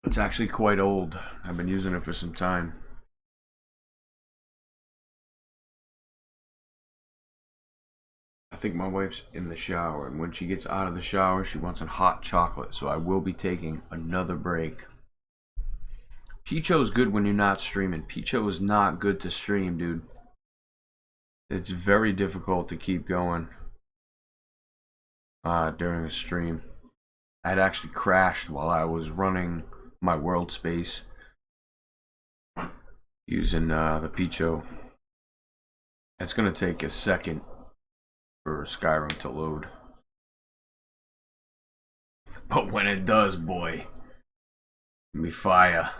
It's actually quite old. I've been using it for some time. I think my wife's in the shower, and when she gets out of the shower, she wants a hot chocolate, so I will be taking another break. Picho's good when you're not streaming. Picho is not good to stream, dude. It's very difficult to keep going during a stream. I had actually crashed while I was running my world space using the Picho. It's gonna take a second for Skyrim to load, but when it does, boy, it'll be fire.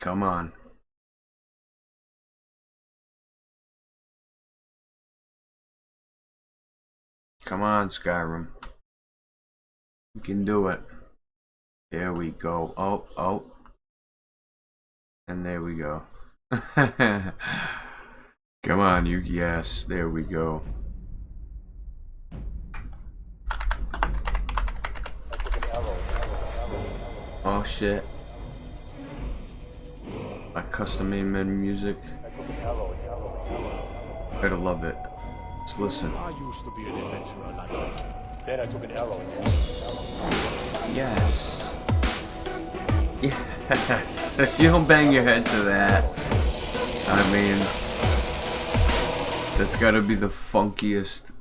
Come on. Come on, Skyrim. You can do it. There we go. Oh. And there we go. Come on, you. Yes, there we go. Oh, shit. My custom made music. Better love it. Let's listen. I used to be an adventurer like you. Then I took an arrow. Yes. Yes. If you don't bang your head to that, I mean, that's gotta be the funkiest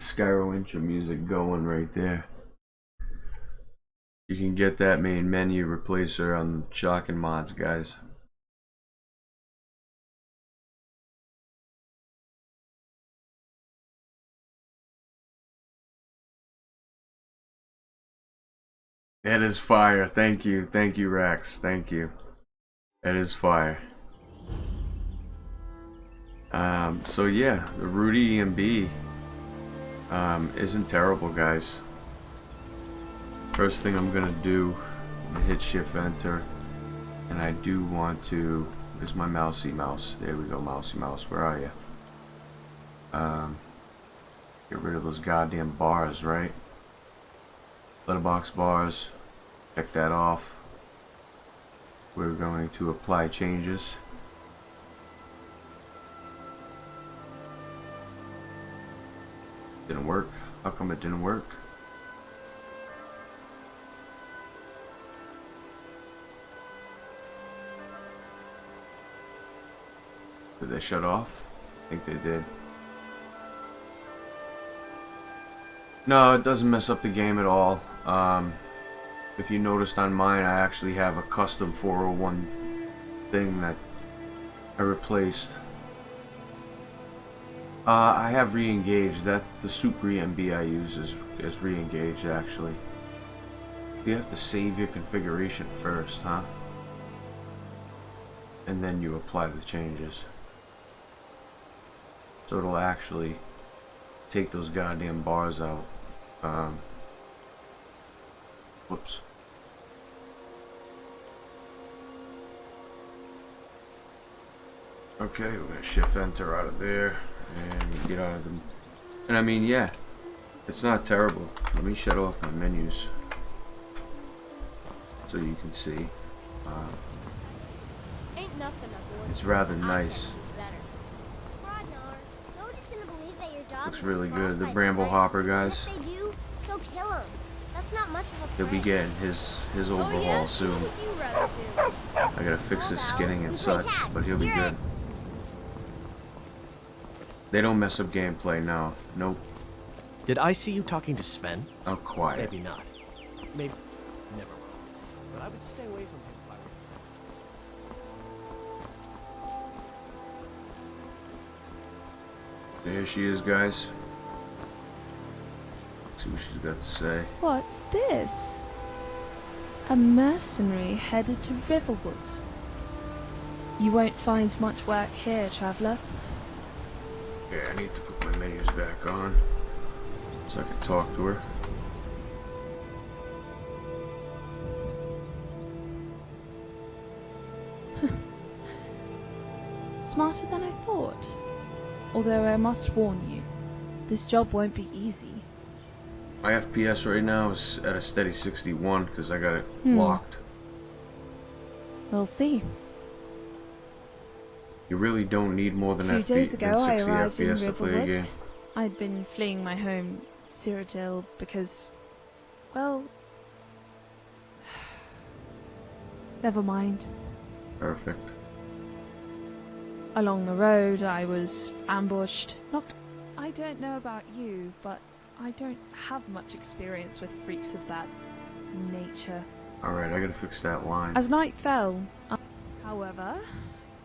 Skyrim intro music going right there. You can get that main menu replacer on Shocking Mods, guys. That is fire. Thank you, Rex. Thank you. That is fire. So yeah, the Rudy EMB isn't terrible, guys. First thing I'm gonna do, hit Shift Enter, and I do want to. Where's my mousy mouse? There we go, mousy mouse. Where are you? Get rid of those goddamn bars, right? Letterbox bars. Check that off. We're going to apply changes. Didn't work. How come it didn't work? Did they shut off? I think they did. No, it doesn't mess up the game at all. If you noticed on mine, I actually have a custom 401 thing that I replaced. I have re-engaged. That the super EMB I use is re-engaged actually. You have to save your configuration first, huh? And then you apply the changes. So it'll actually take those goddamn bars out. Whoops. Okay, we're gonna Shift Enter out of there and get out of them. And I mean, yeah, it's not terrible. Let me shut off my menus so you can see. Ain't nothing avoidable. It's rather nice. Nobody's gonna believe that your dog Looks is really good. The frostbite Bramble tonight. Hopper guys. If they do, they'll kill him. That's not much of a He'll be prank. getting his overhaul soon. What would you rather do? I gotta fix his skinning and such, but he'll be good. They don't mess up gameplay now. Nope. Did I see you talking to Sven? I'm quiet. Maybe not. Maybe. Never mind. But I would stay away from him if I were you. Here she is, guys. Let's see what she's got to say. What's this? A mercenary headed to Riverwood. You won't find much work here, traveller. Okay, I need to put my menus back on so I can talk to her. Smarter than I thought. Although I must warn you, this job won't be easy. My FPS right now is at a steady 61 because I got it locked. We'll see. You really don't need more than 2 days ago, I 60 arrived in FPS to play a Riverwood. game. I'd been fleeing my home, Cyrodiil, because, well, never mind. Perfect. Along the road, I was ambushed. I don't know about you, but I don't have much experience with freaks of that nature. Alright, I gotta fix that line. As night fell, however,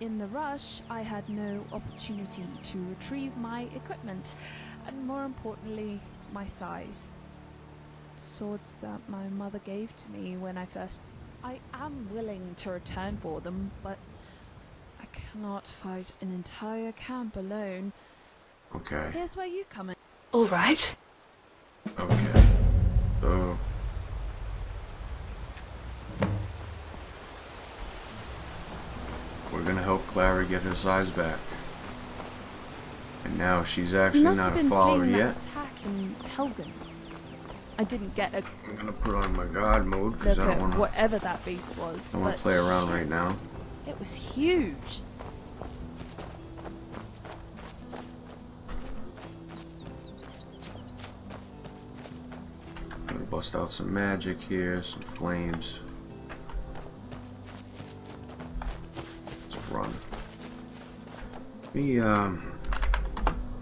in the rush, I had no opportunity to retrieve my equipment, and more importantly, my size. Swords that my mother gave to me when I first... I am willing to return for them, but I cannot fight an entire camp alone. Okay. Here's where you come in. All right. Okay. So... we're gonna help Clara get her size back. And now she's You actually must not have a been follower fleeing yet. that attack in Helgen. I didn't get a I'm gonna put on my god mode because look I at don't wanna whatever that beast was. I wanna but play around shit, right now. It was huge. I'm gonna bust out some magic here, some flames. Let's run. I'm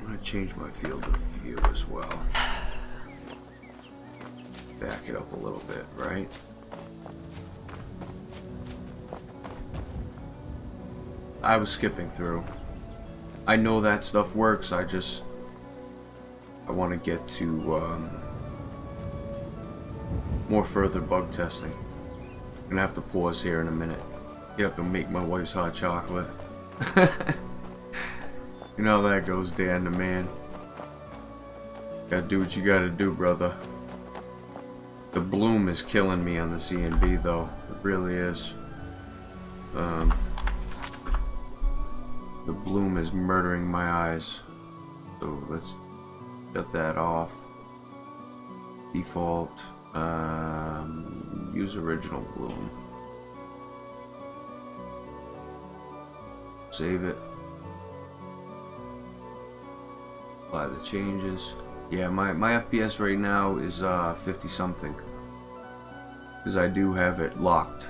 gonna change my field of view as well. Back it up a little bit, right? I was skipping through. I know that stuff works, I want to get to more further bug testing. I'm gonna have to pause here in a minute. Get up and make my wife's hot chocolate. You know how that goes, Dan the man. Gotta do what you gotta do, brother. The bloom is killing me on the C&B though. It really is. The bloom is murdering my eyes. So let's shut that off. Default. Use original bloom. Save it. Apply the changes. Yeah, my FPS right now is 50 something. Because I do have it locked.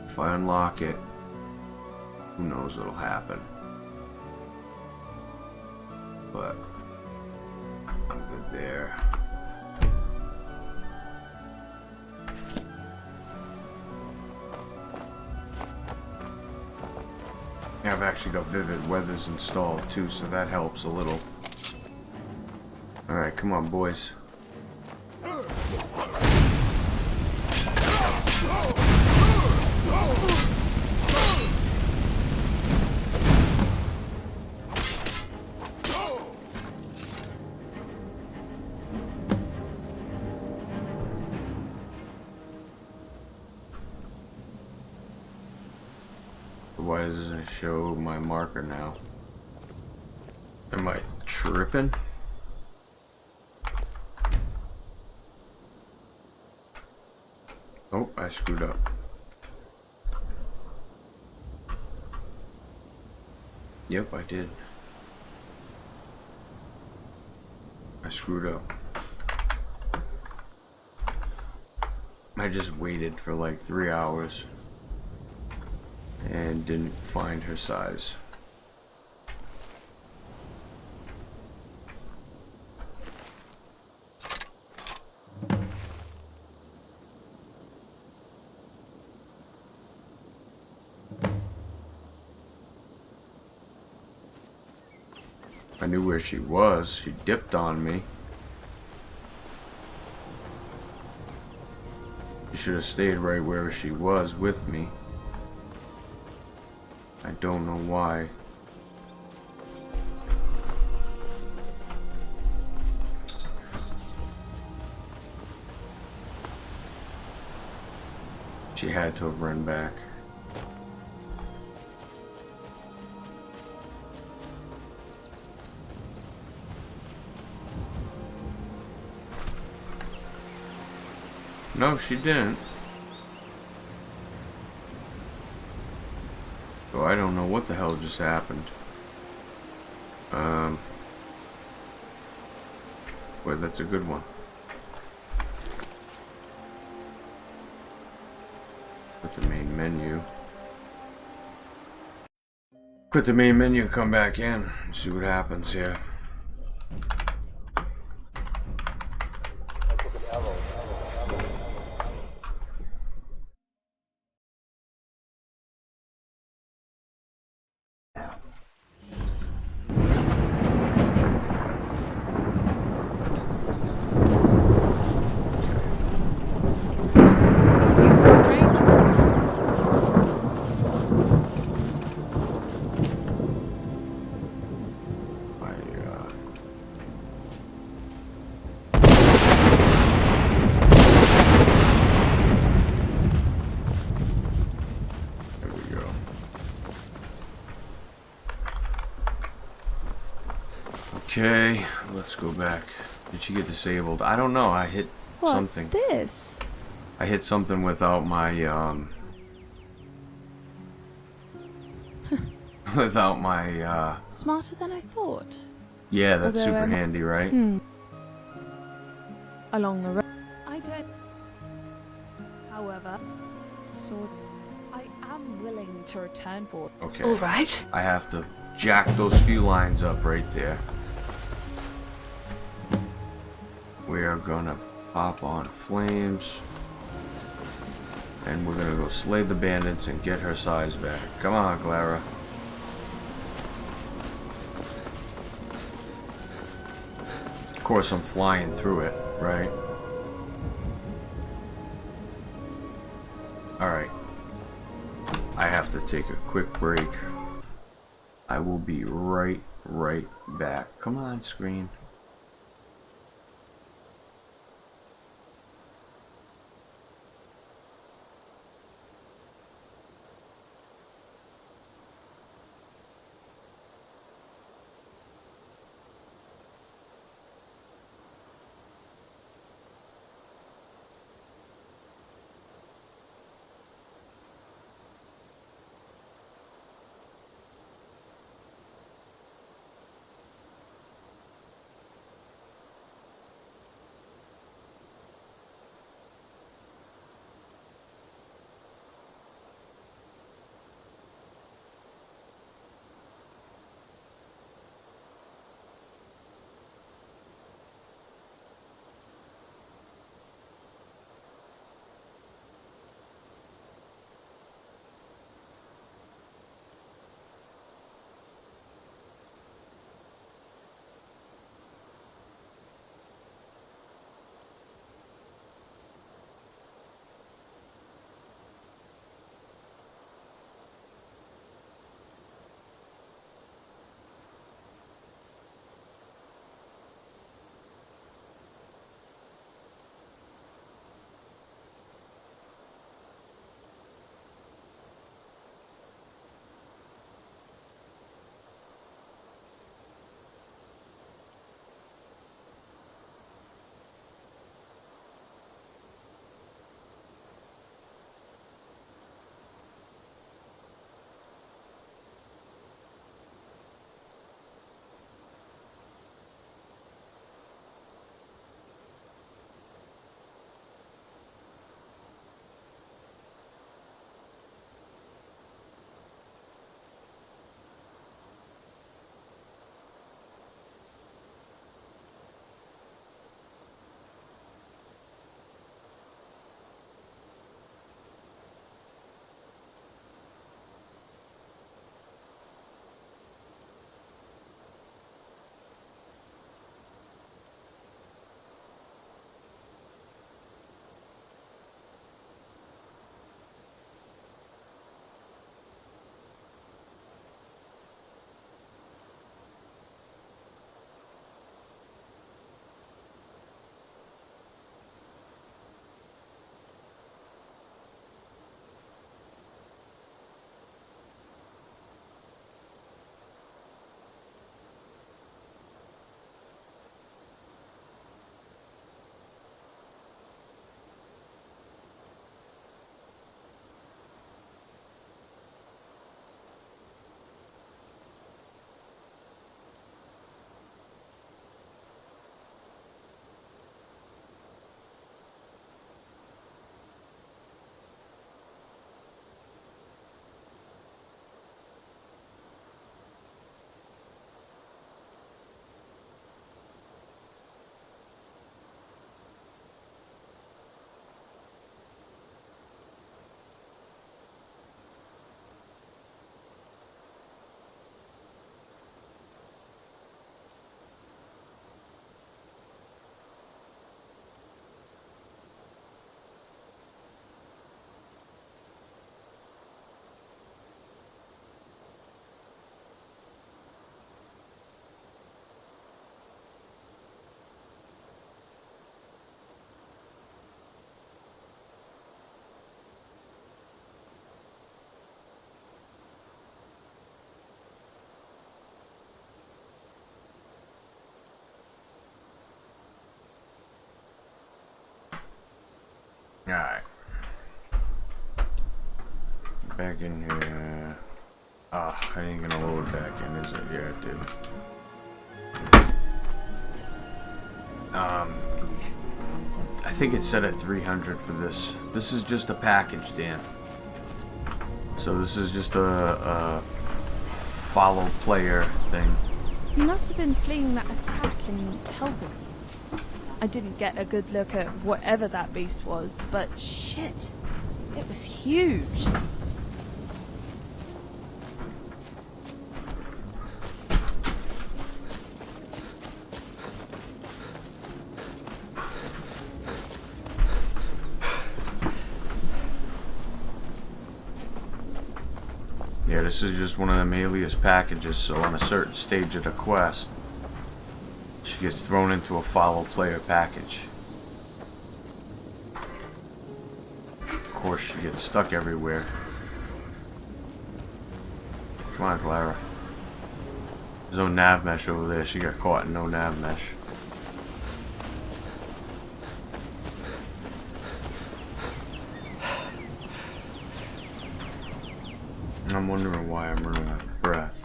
If I unlock it, who knows what'll happen. But I'm good there. I've actually got Vivid Weathers installed too, so that helps a little. Alright, come on, boys. Why doesn't it show my marker now? Am I tripping? Oh, I screwed up. Yep, I did. I screwed up. I just waited for like 3 hours and didn't find her size. I knew where she was. She dipped on me. She should have stayed right where she was with me. I don't know why. She had to have run back. No, she didn't. So I don't know what the hell just happened. Boy, that's a good one. Quit the main menu. Quit the main menu, come back in, see what happens here. I took an arrow. Used to strangers. There we go. Okay, let's go back. Did she get disabled? I don't know. I hit something. What's this? I hit something without my without my Smarter than I thought. yeah, that's Although super I'm- handy, right? Along the road. I don't. However, swords. I am willing to return for. Okay. All right. I have to jack those few lines up right there. We are gonna pop on flames. And we're gonna go slay the bandits and get her size back. Come on, Clara. Of course, I'm flying through it, right? Alright. I have to take a quick break. I will be right back. Come on, screen. Alright. Back in here. Ah, I ain't gonna load back in, is it? Yeah, it did. I think it's set at 300 for this. This is just a package, Dan. So this is just a follow player thing. He must have been fleeing that attack and helping. I didn't get a good look at whatever that beast was, but shit, it was huge. Yeah, this is just one of them alias packages, so on a certain stage of the quest, she gets thrown into a follow player package. Of course, she gets stuck everywhere. Come on, Clara. There's no nav mesh over there. She got caught in no nav mesh. I'm wondering why I'm running out of breath.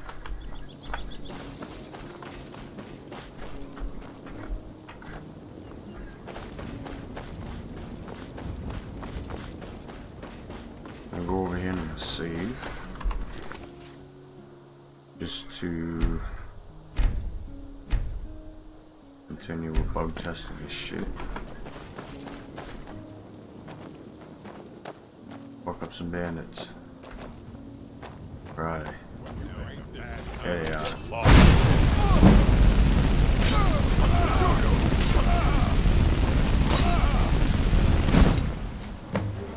I'll go over here and save. Just to continue with bug testing this shit. Fuck up some bandits. Right. There they are.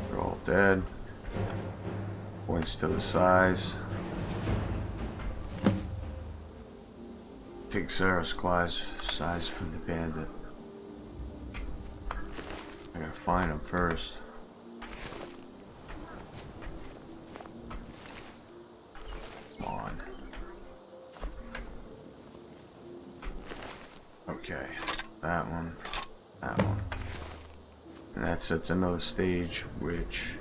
They're all dead. Points to the size. Take Sarah's size from the bandit. I gotta find him first. Okay, that one, and that sets another stage, which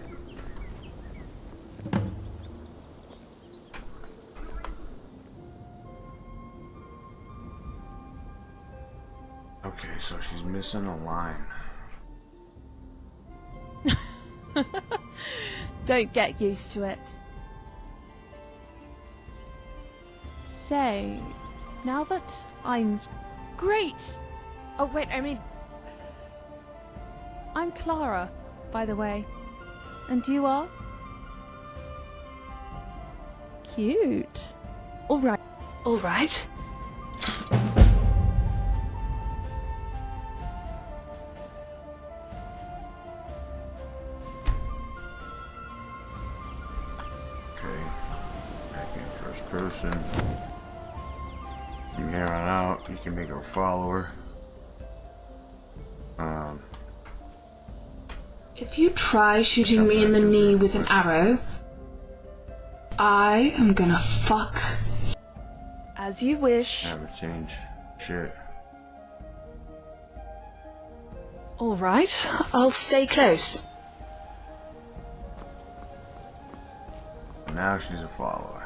okay, so she's missing a line. Don't get used to it. Say, now that I'm great! Oh wait, I'm Clara, by the way. And you are? Cute. Alright. Alright. Okay, back in first person. From here on out, you can make her a follower. If you try shooting me in the knee with an arrow, I am gonna fuck. As you wish. Never change. Shit. Alright, I'll stay close. Now she's a follower.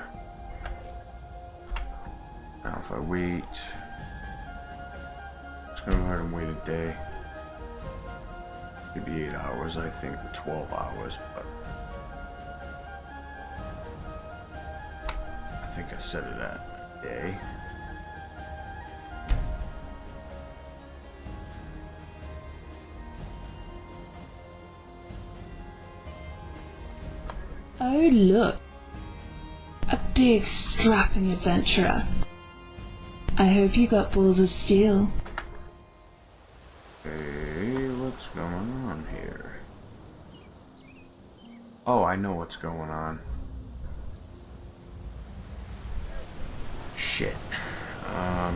Now if I wait, just gonna go ahead and wait a day. Maybe 8 hours, I think, or 12 hours, but I think I set it at a day. Oh look, a big strapping adventurer. I hope you got balls of steel. Hey, what's going on here? Oh, I know what's going on. Shit. I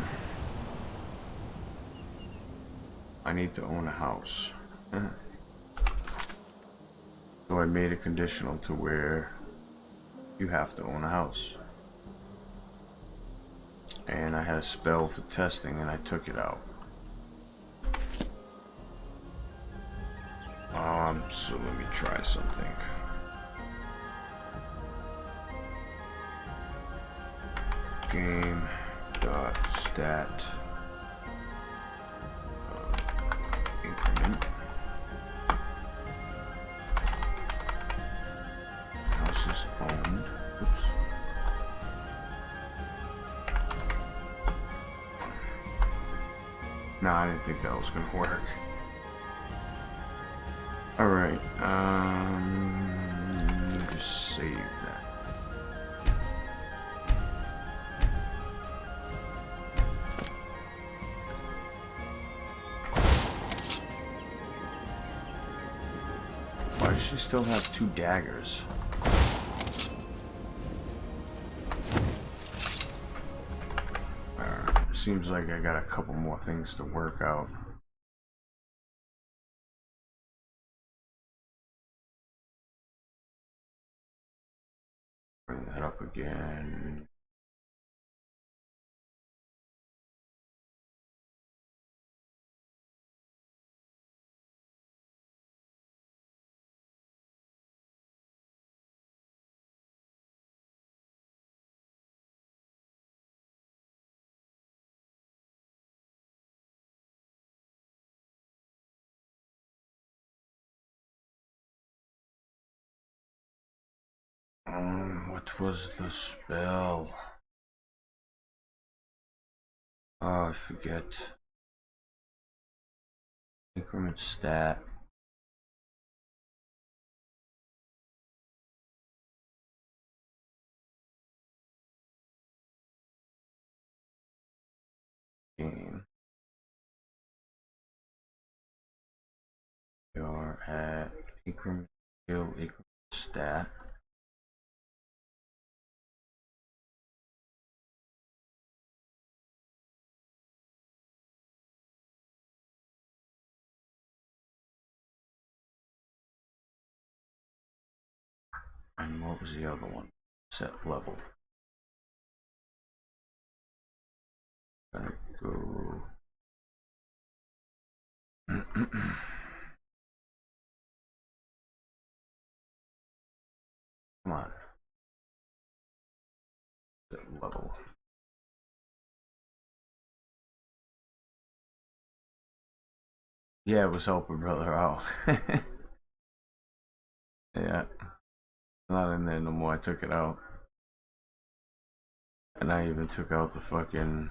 need to own a house. So I made it conditional to where you have to own a house. And I had a spell for testing and I took it out. So let me try something. Game dot stat increment. House is owned. Oops. No, I didn't think that was gonna work. Alright, just save that. Why does she still have 2 daggers? Seems like I got a couple more things to work out. Bring that up again. What was the spell? Oh, I forget. Increment stat. Game. We are at increment skill, increment stat. And what was the other one? Set level. Gonna go. Come on. Set level. Yeah, it was helping brother out. Yeah. It's not in there no more. I took it out. And I even took out the fucking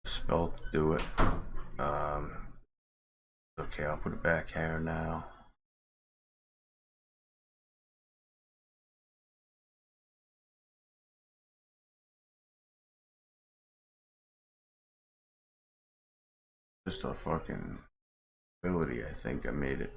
spell to do it. Okay, I'll put it back here now. Just a fucking ability, I think I made it.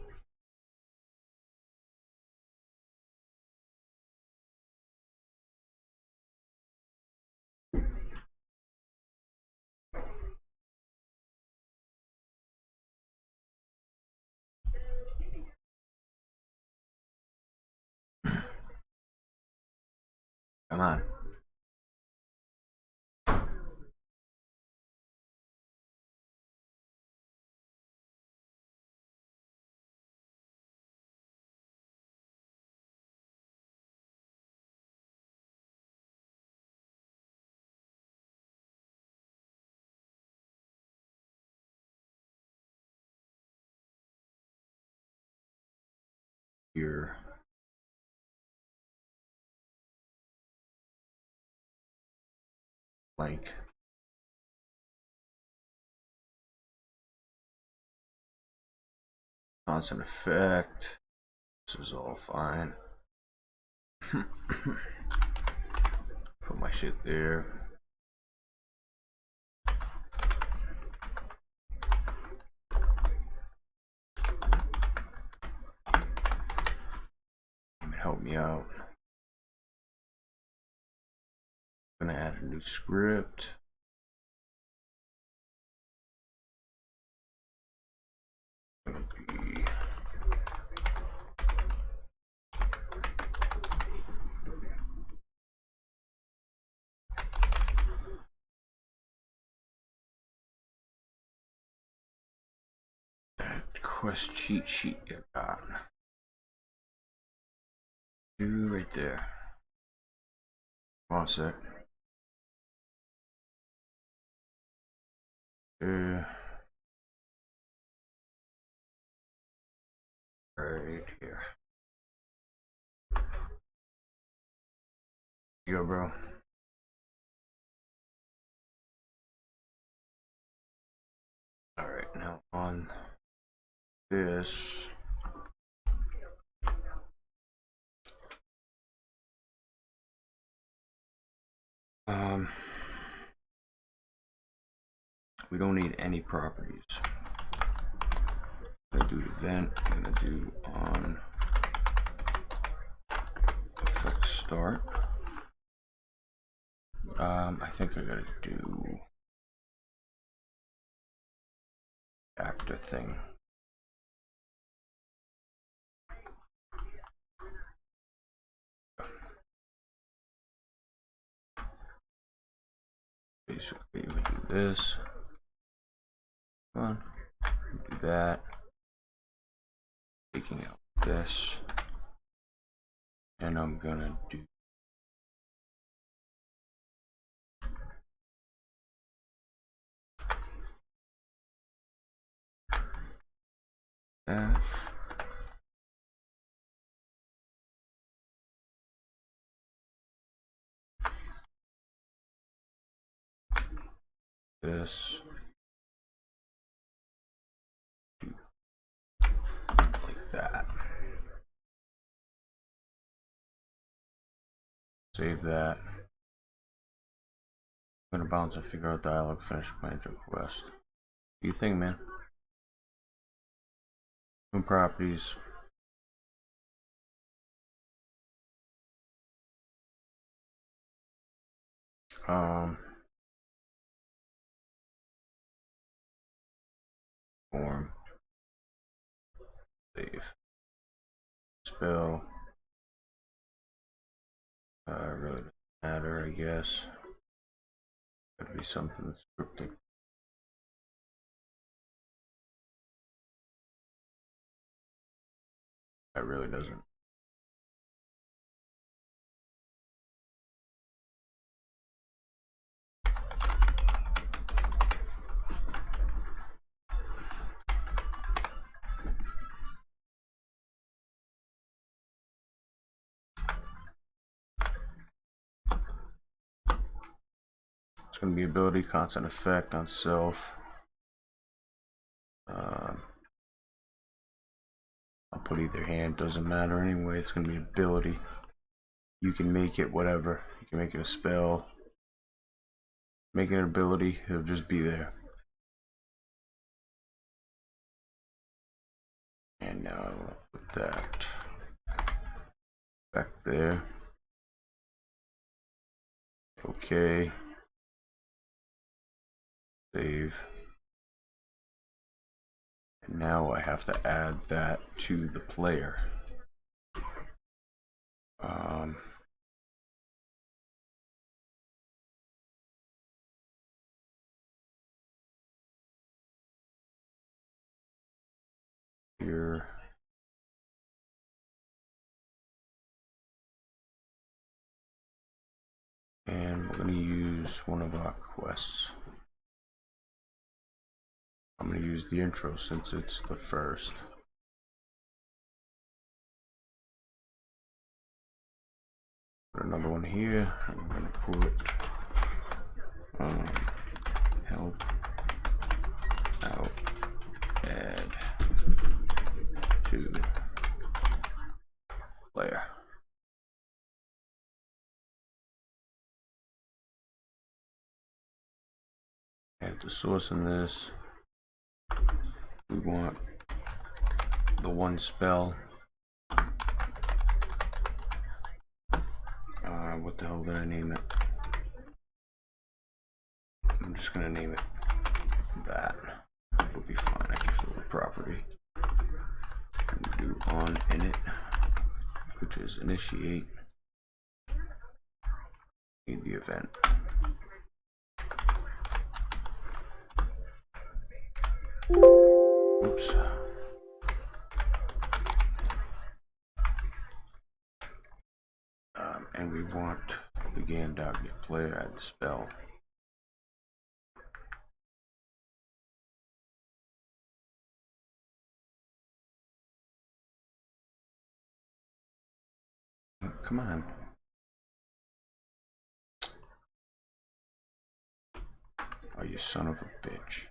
Come on. Here. Like. Constant effect. This is all fine. Put my shit there. Help me out. I'm gonna add a new script. Gonna be that quest cheat sheet you got? You right there. Hold on a sec. Right here. Here you go, bro. Alright, now on this. We don't need any properties. I'm gonna do event. I'm gonna do on effect start. I think I gotta do actor thing. Basically, we do this. Come on, do that. Taking out this, and I'm gonna do that. This. Like that. Save that. I'm gonna bounce and figure out dialogue, finish playing through quest. What do you think, man? New properties. Form. Save. Spell. Really doesn't matter, I guess. Gotta be something that's scripted. That really doesn't. It's going to be ability, constant effect on self. I'll put either hand, doesn't matter anyway. It's going to be ability. You can make it whatever. You can make it a spell. Make it an ability, it'll just be there. And now I will put that back there. Okay. Save. And now I have to add that to the player. Here. And we're going to use one of our quests. I'm going to use the intro since it's the first. Put another one here. I'm going to put help out add to player. Add the source in this. We want the one spell. What the hell did I name it? I'm just gonna name it that. It'll be fine. I can fill the property. And do on init, which is initiate. Need the event. Oops. And we want the game dog get player add the spell. Come on. Oh, you son of a bitch.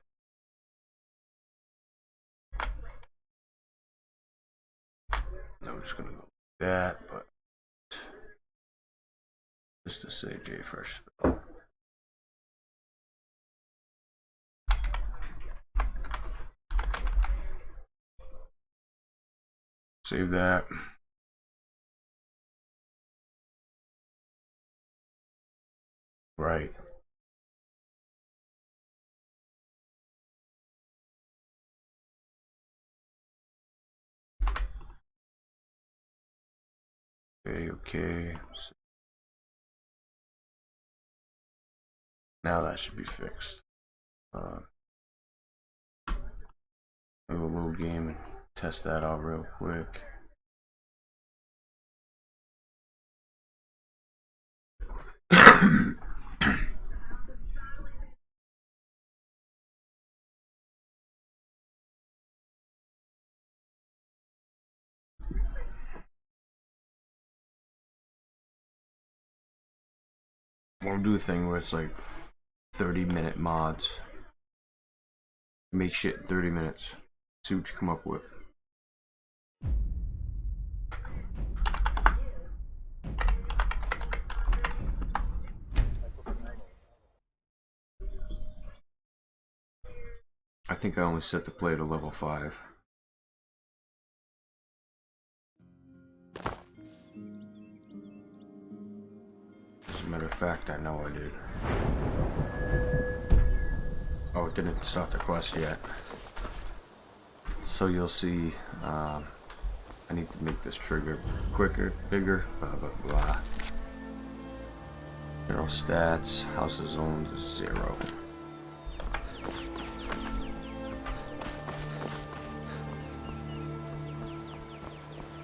I'm just gonna go like that, but just to say J first spell. Save that. Right. Okay. Now that should be fixed. Have a little game and test that out real quick. We'll do a thing where it's like 30-minute mods. Make shit in 30 minutes. See what you come up with. I think I only set the play to level 5. As a matter of fact, I know I did. Oh, it didn't start the quest yet. So you'll see, I need to make this trigger quicker, bigger, blah blah blah. General stats, houses owned is 0.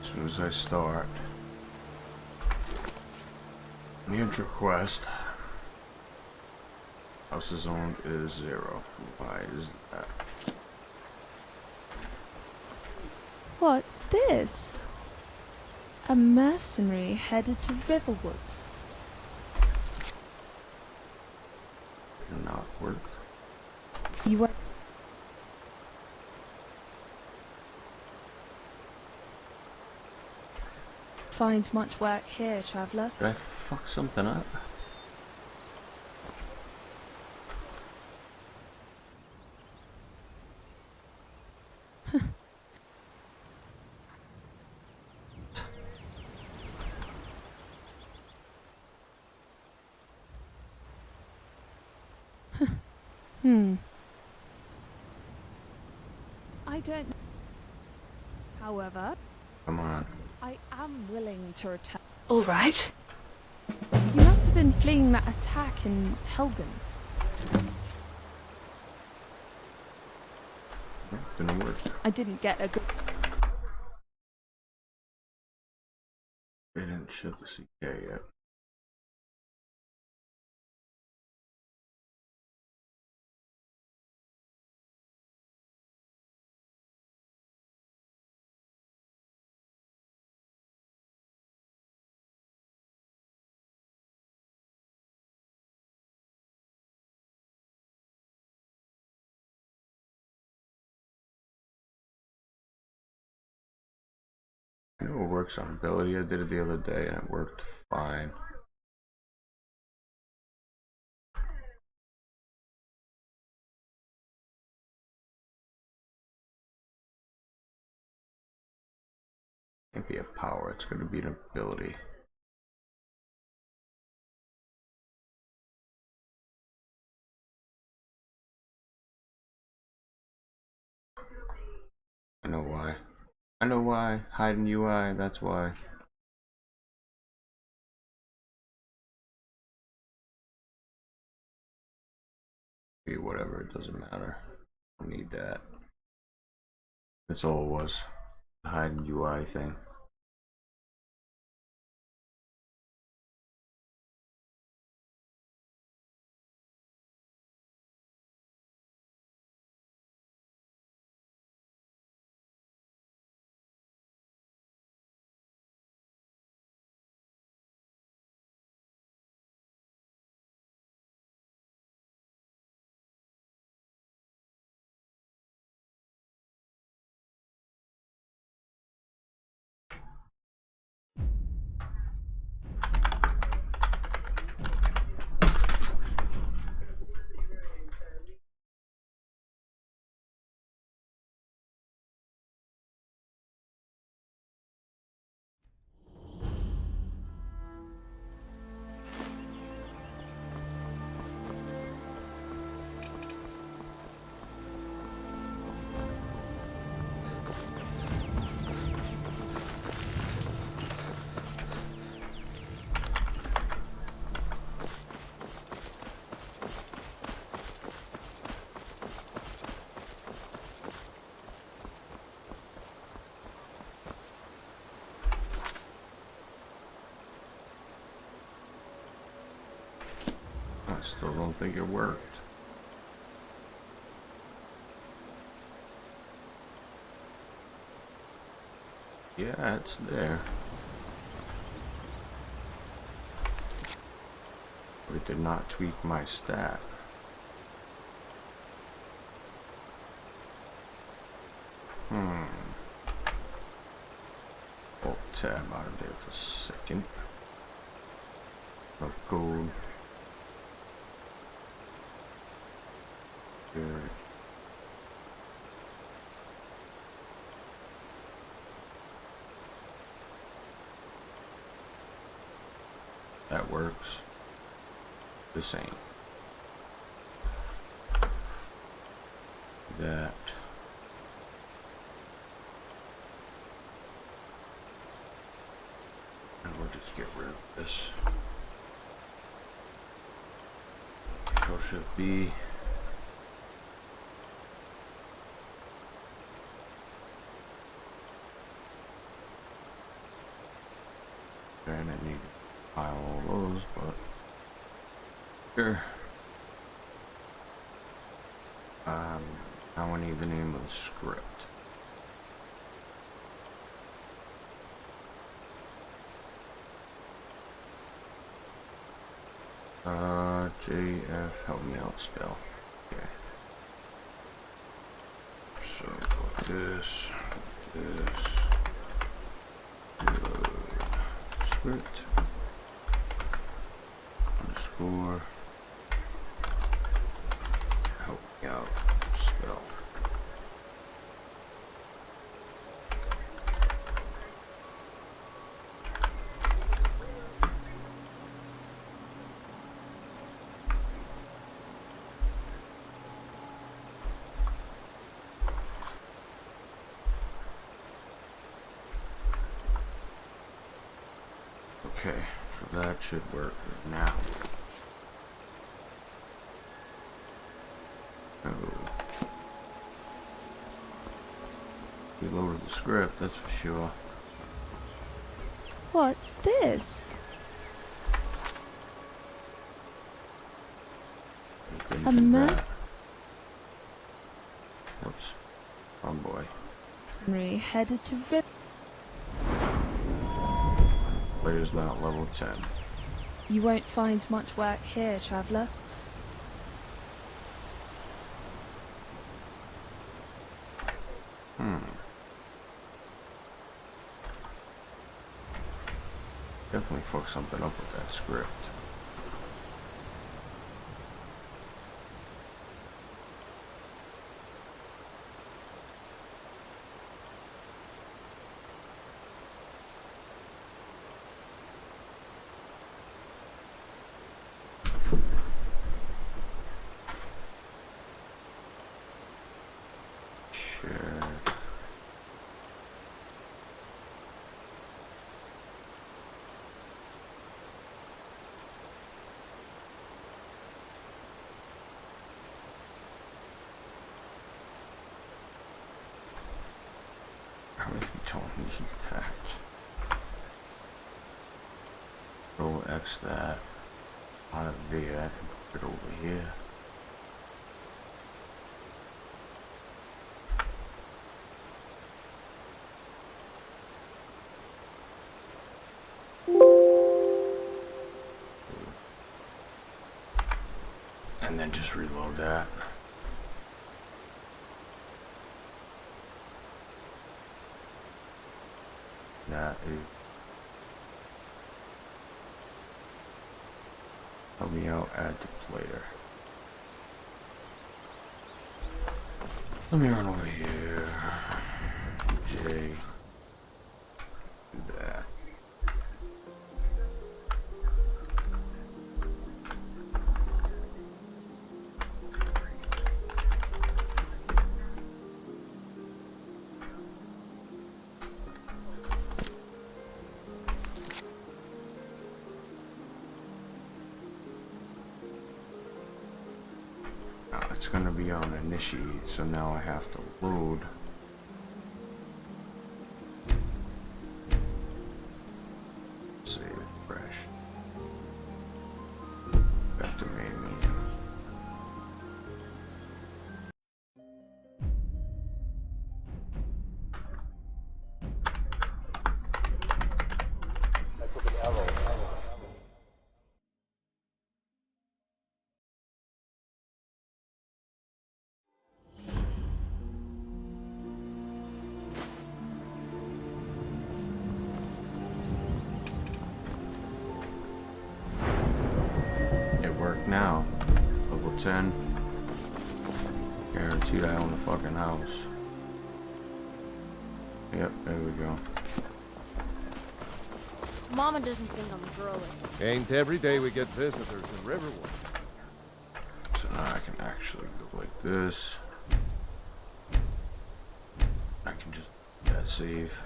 As soon as I start, the intro quest, houses owned is 0. Why is that? What's this? A mercenary headed to Riverwood. Not work. You won't find much work here, traveller. Did I fuck something up? I don't know. However, Come on. I am willing to return. All right. You must have been fleeing that attack in Helgen. Didn't work. I didn't get a good. They didn't ship the CK yet. I know it works on ability. I did it the other day and it worked fine. Can't be a power, it's going to be an ability. I know why. I know why. Hiding UI, that's why. Be whatever, it doesn't matter. I don't need that. That's all it was. The hiding UI thing. I still don't think it worked. Yeah, it's there. But it did not tweak my stat. Alt tab out of there for a second. Oh, code. Good. That works. This ain't. That. And we'll just get rid of this. Control Shift B. And I need to file all those, but sure. Now I need the name of the script. JF, help me out spell. Okay. So this, script, underscore, help me out spell. Okay, so that should work now. Oh. We loaded the script, that's for sure. What's this? Didn't A do merc- that. Whoops. Oh boy. Headed to Rip. Player's not level 10. You won't find much work here, traveller. Definitely fuck something up with that script. If you don't need that, Control X that out of there and put it over here. And then just reload that. That is. Help me out, add the player. Let me run over here. J. Do that. It's going to be on initiate, so now I have to load. Save fresh. Back to main menu. 10. Guaranteed I own a fucking house. Yep, there we go. Mama doesn't think I'm girly. Ain't every day we get visitors in Riverwood. So now I can actually go like this. I can just save.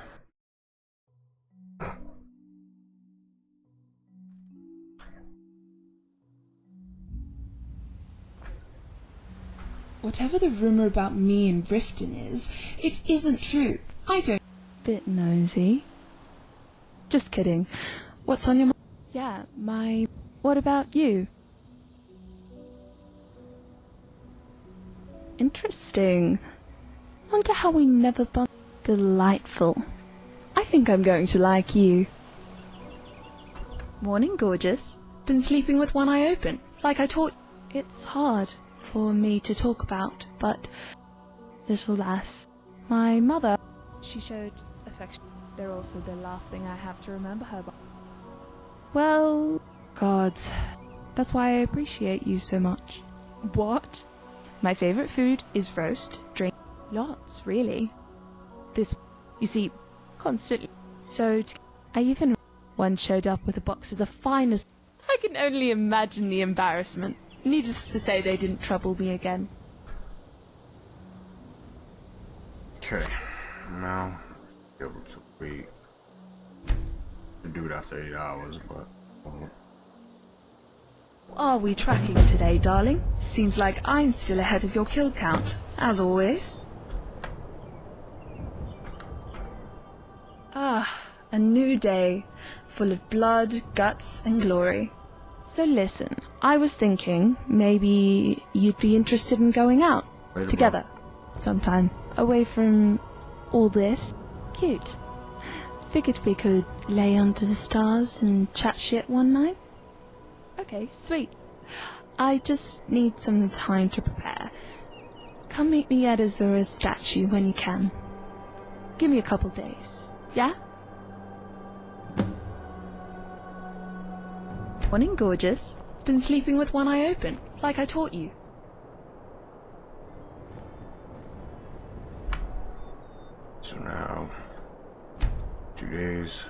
Whatever the rumor about me and Riften is, it isn't true. I don't. Bit nosy. Just kidding. What's on your mind? Yeah, What about you? Interesting. Wonder how we never bumped. Delightful. I think I'm going to like you. Morning, gorgeous. Been sleeping with one eye open, like I taught. It's hard for me to talk about, but little lass, my mother, she showed affection. They're also the last thing I have to remember her by. Well, God, that's why I appreciate you so much. What? My favorite food is roast, drink, lots, really. This, you see, constantly. So, I even once showed up with a box of the finest. I can only imagine the embarrassment. Needless to say, they didn't trouble me again. Okay, now be able to wait to do it after 8 hours, but Are we tracking today, darling? Seems like I'm still ahead of your kill count, as always. Ah, a new day, full of blood, guts, and glory. So listen, I was thinking maybe you'd be interested in going out together sometime, away from all this. Cute. Figured we could lay under the stars and chat shit one night. Okay, sweet. I just need some time to prepare. Come meet me at Azura's statue when you can. Give me a couple days, yeah? Morning, gorgeous. Been sleeping with one eye open, like I taught you. so now 2 days.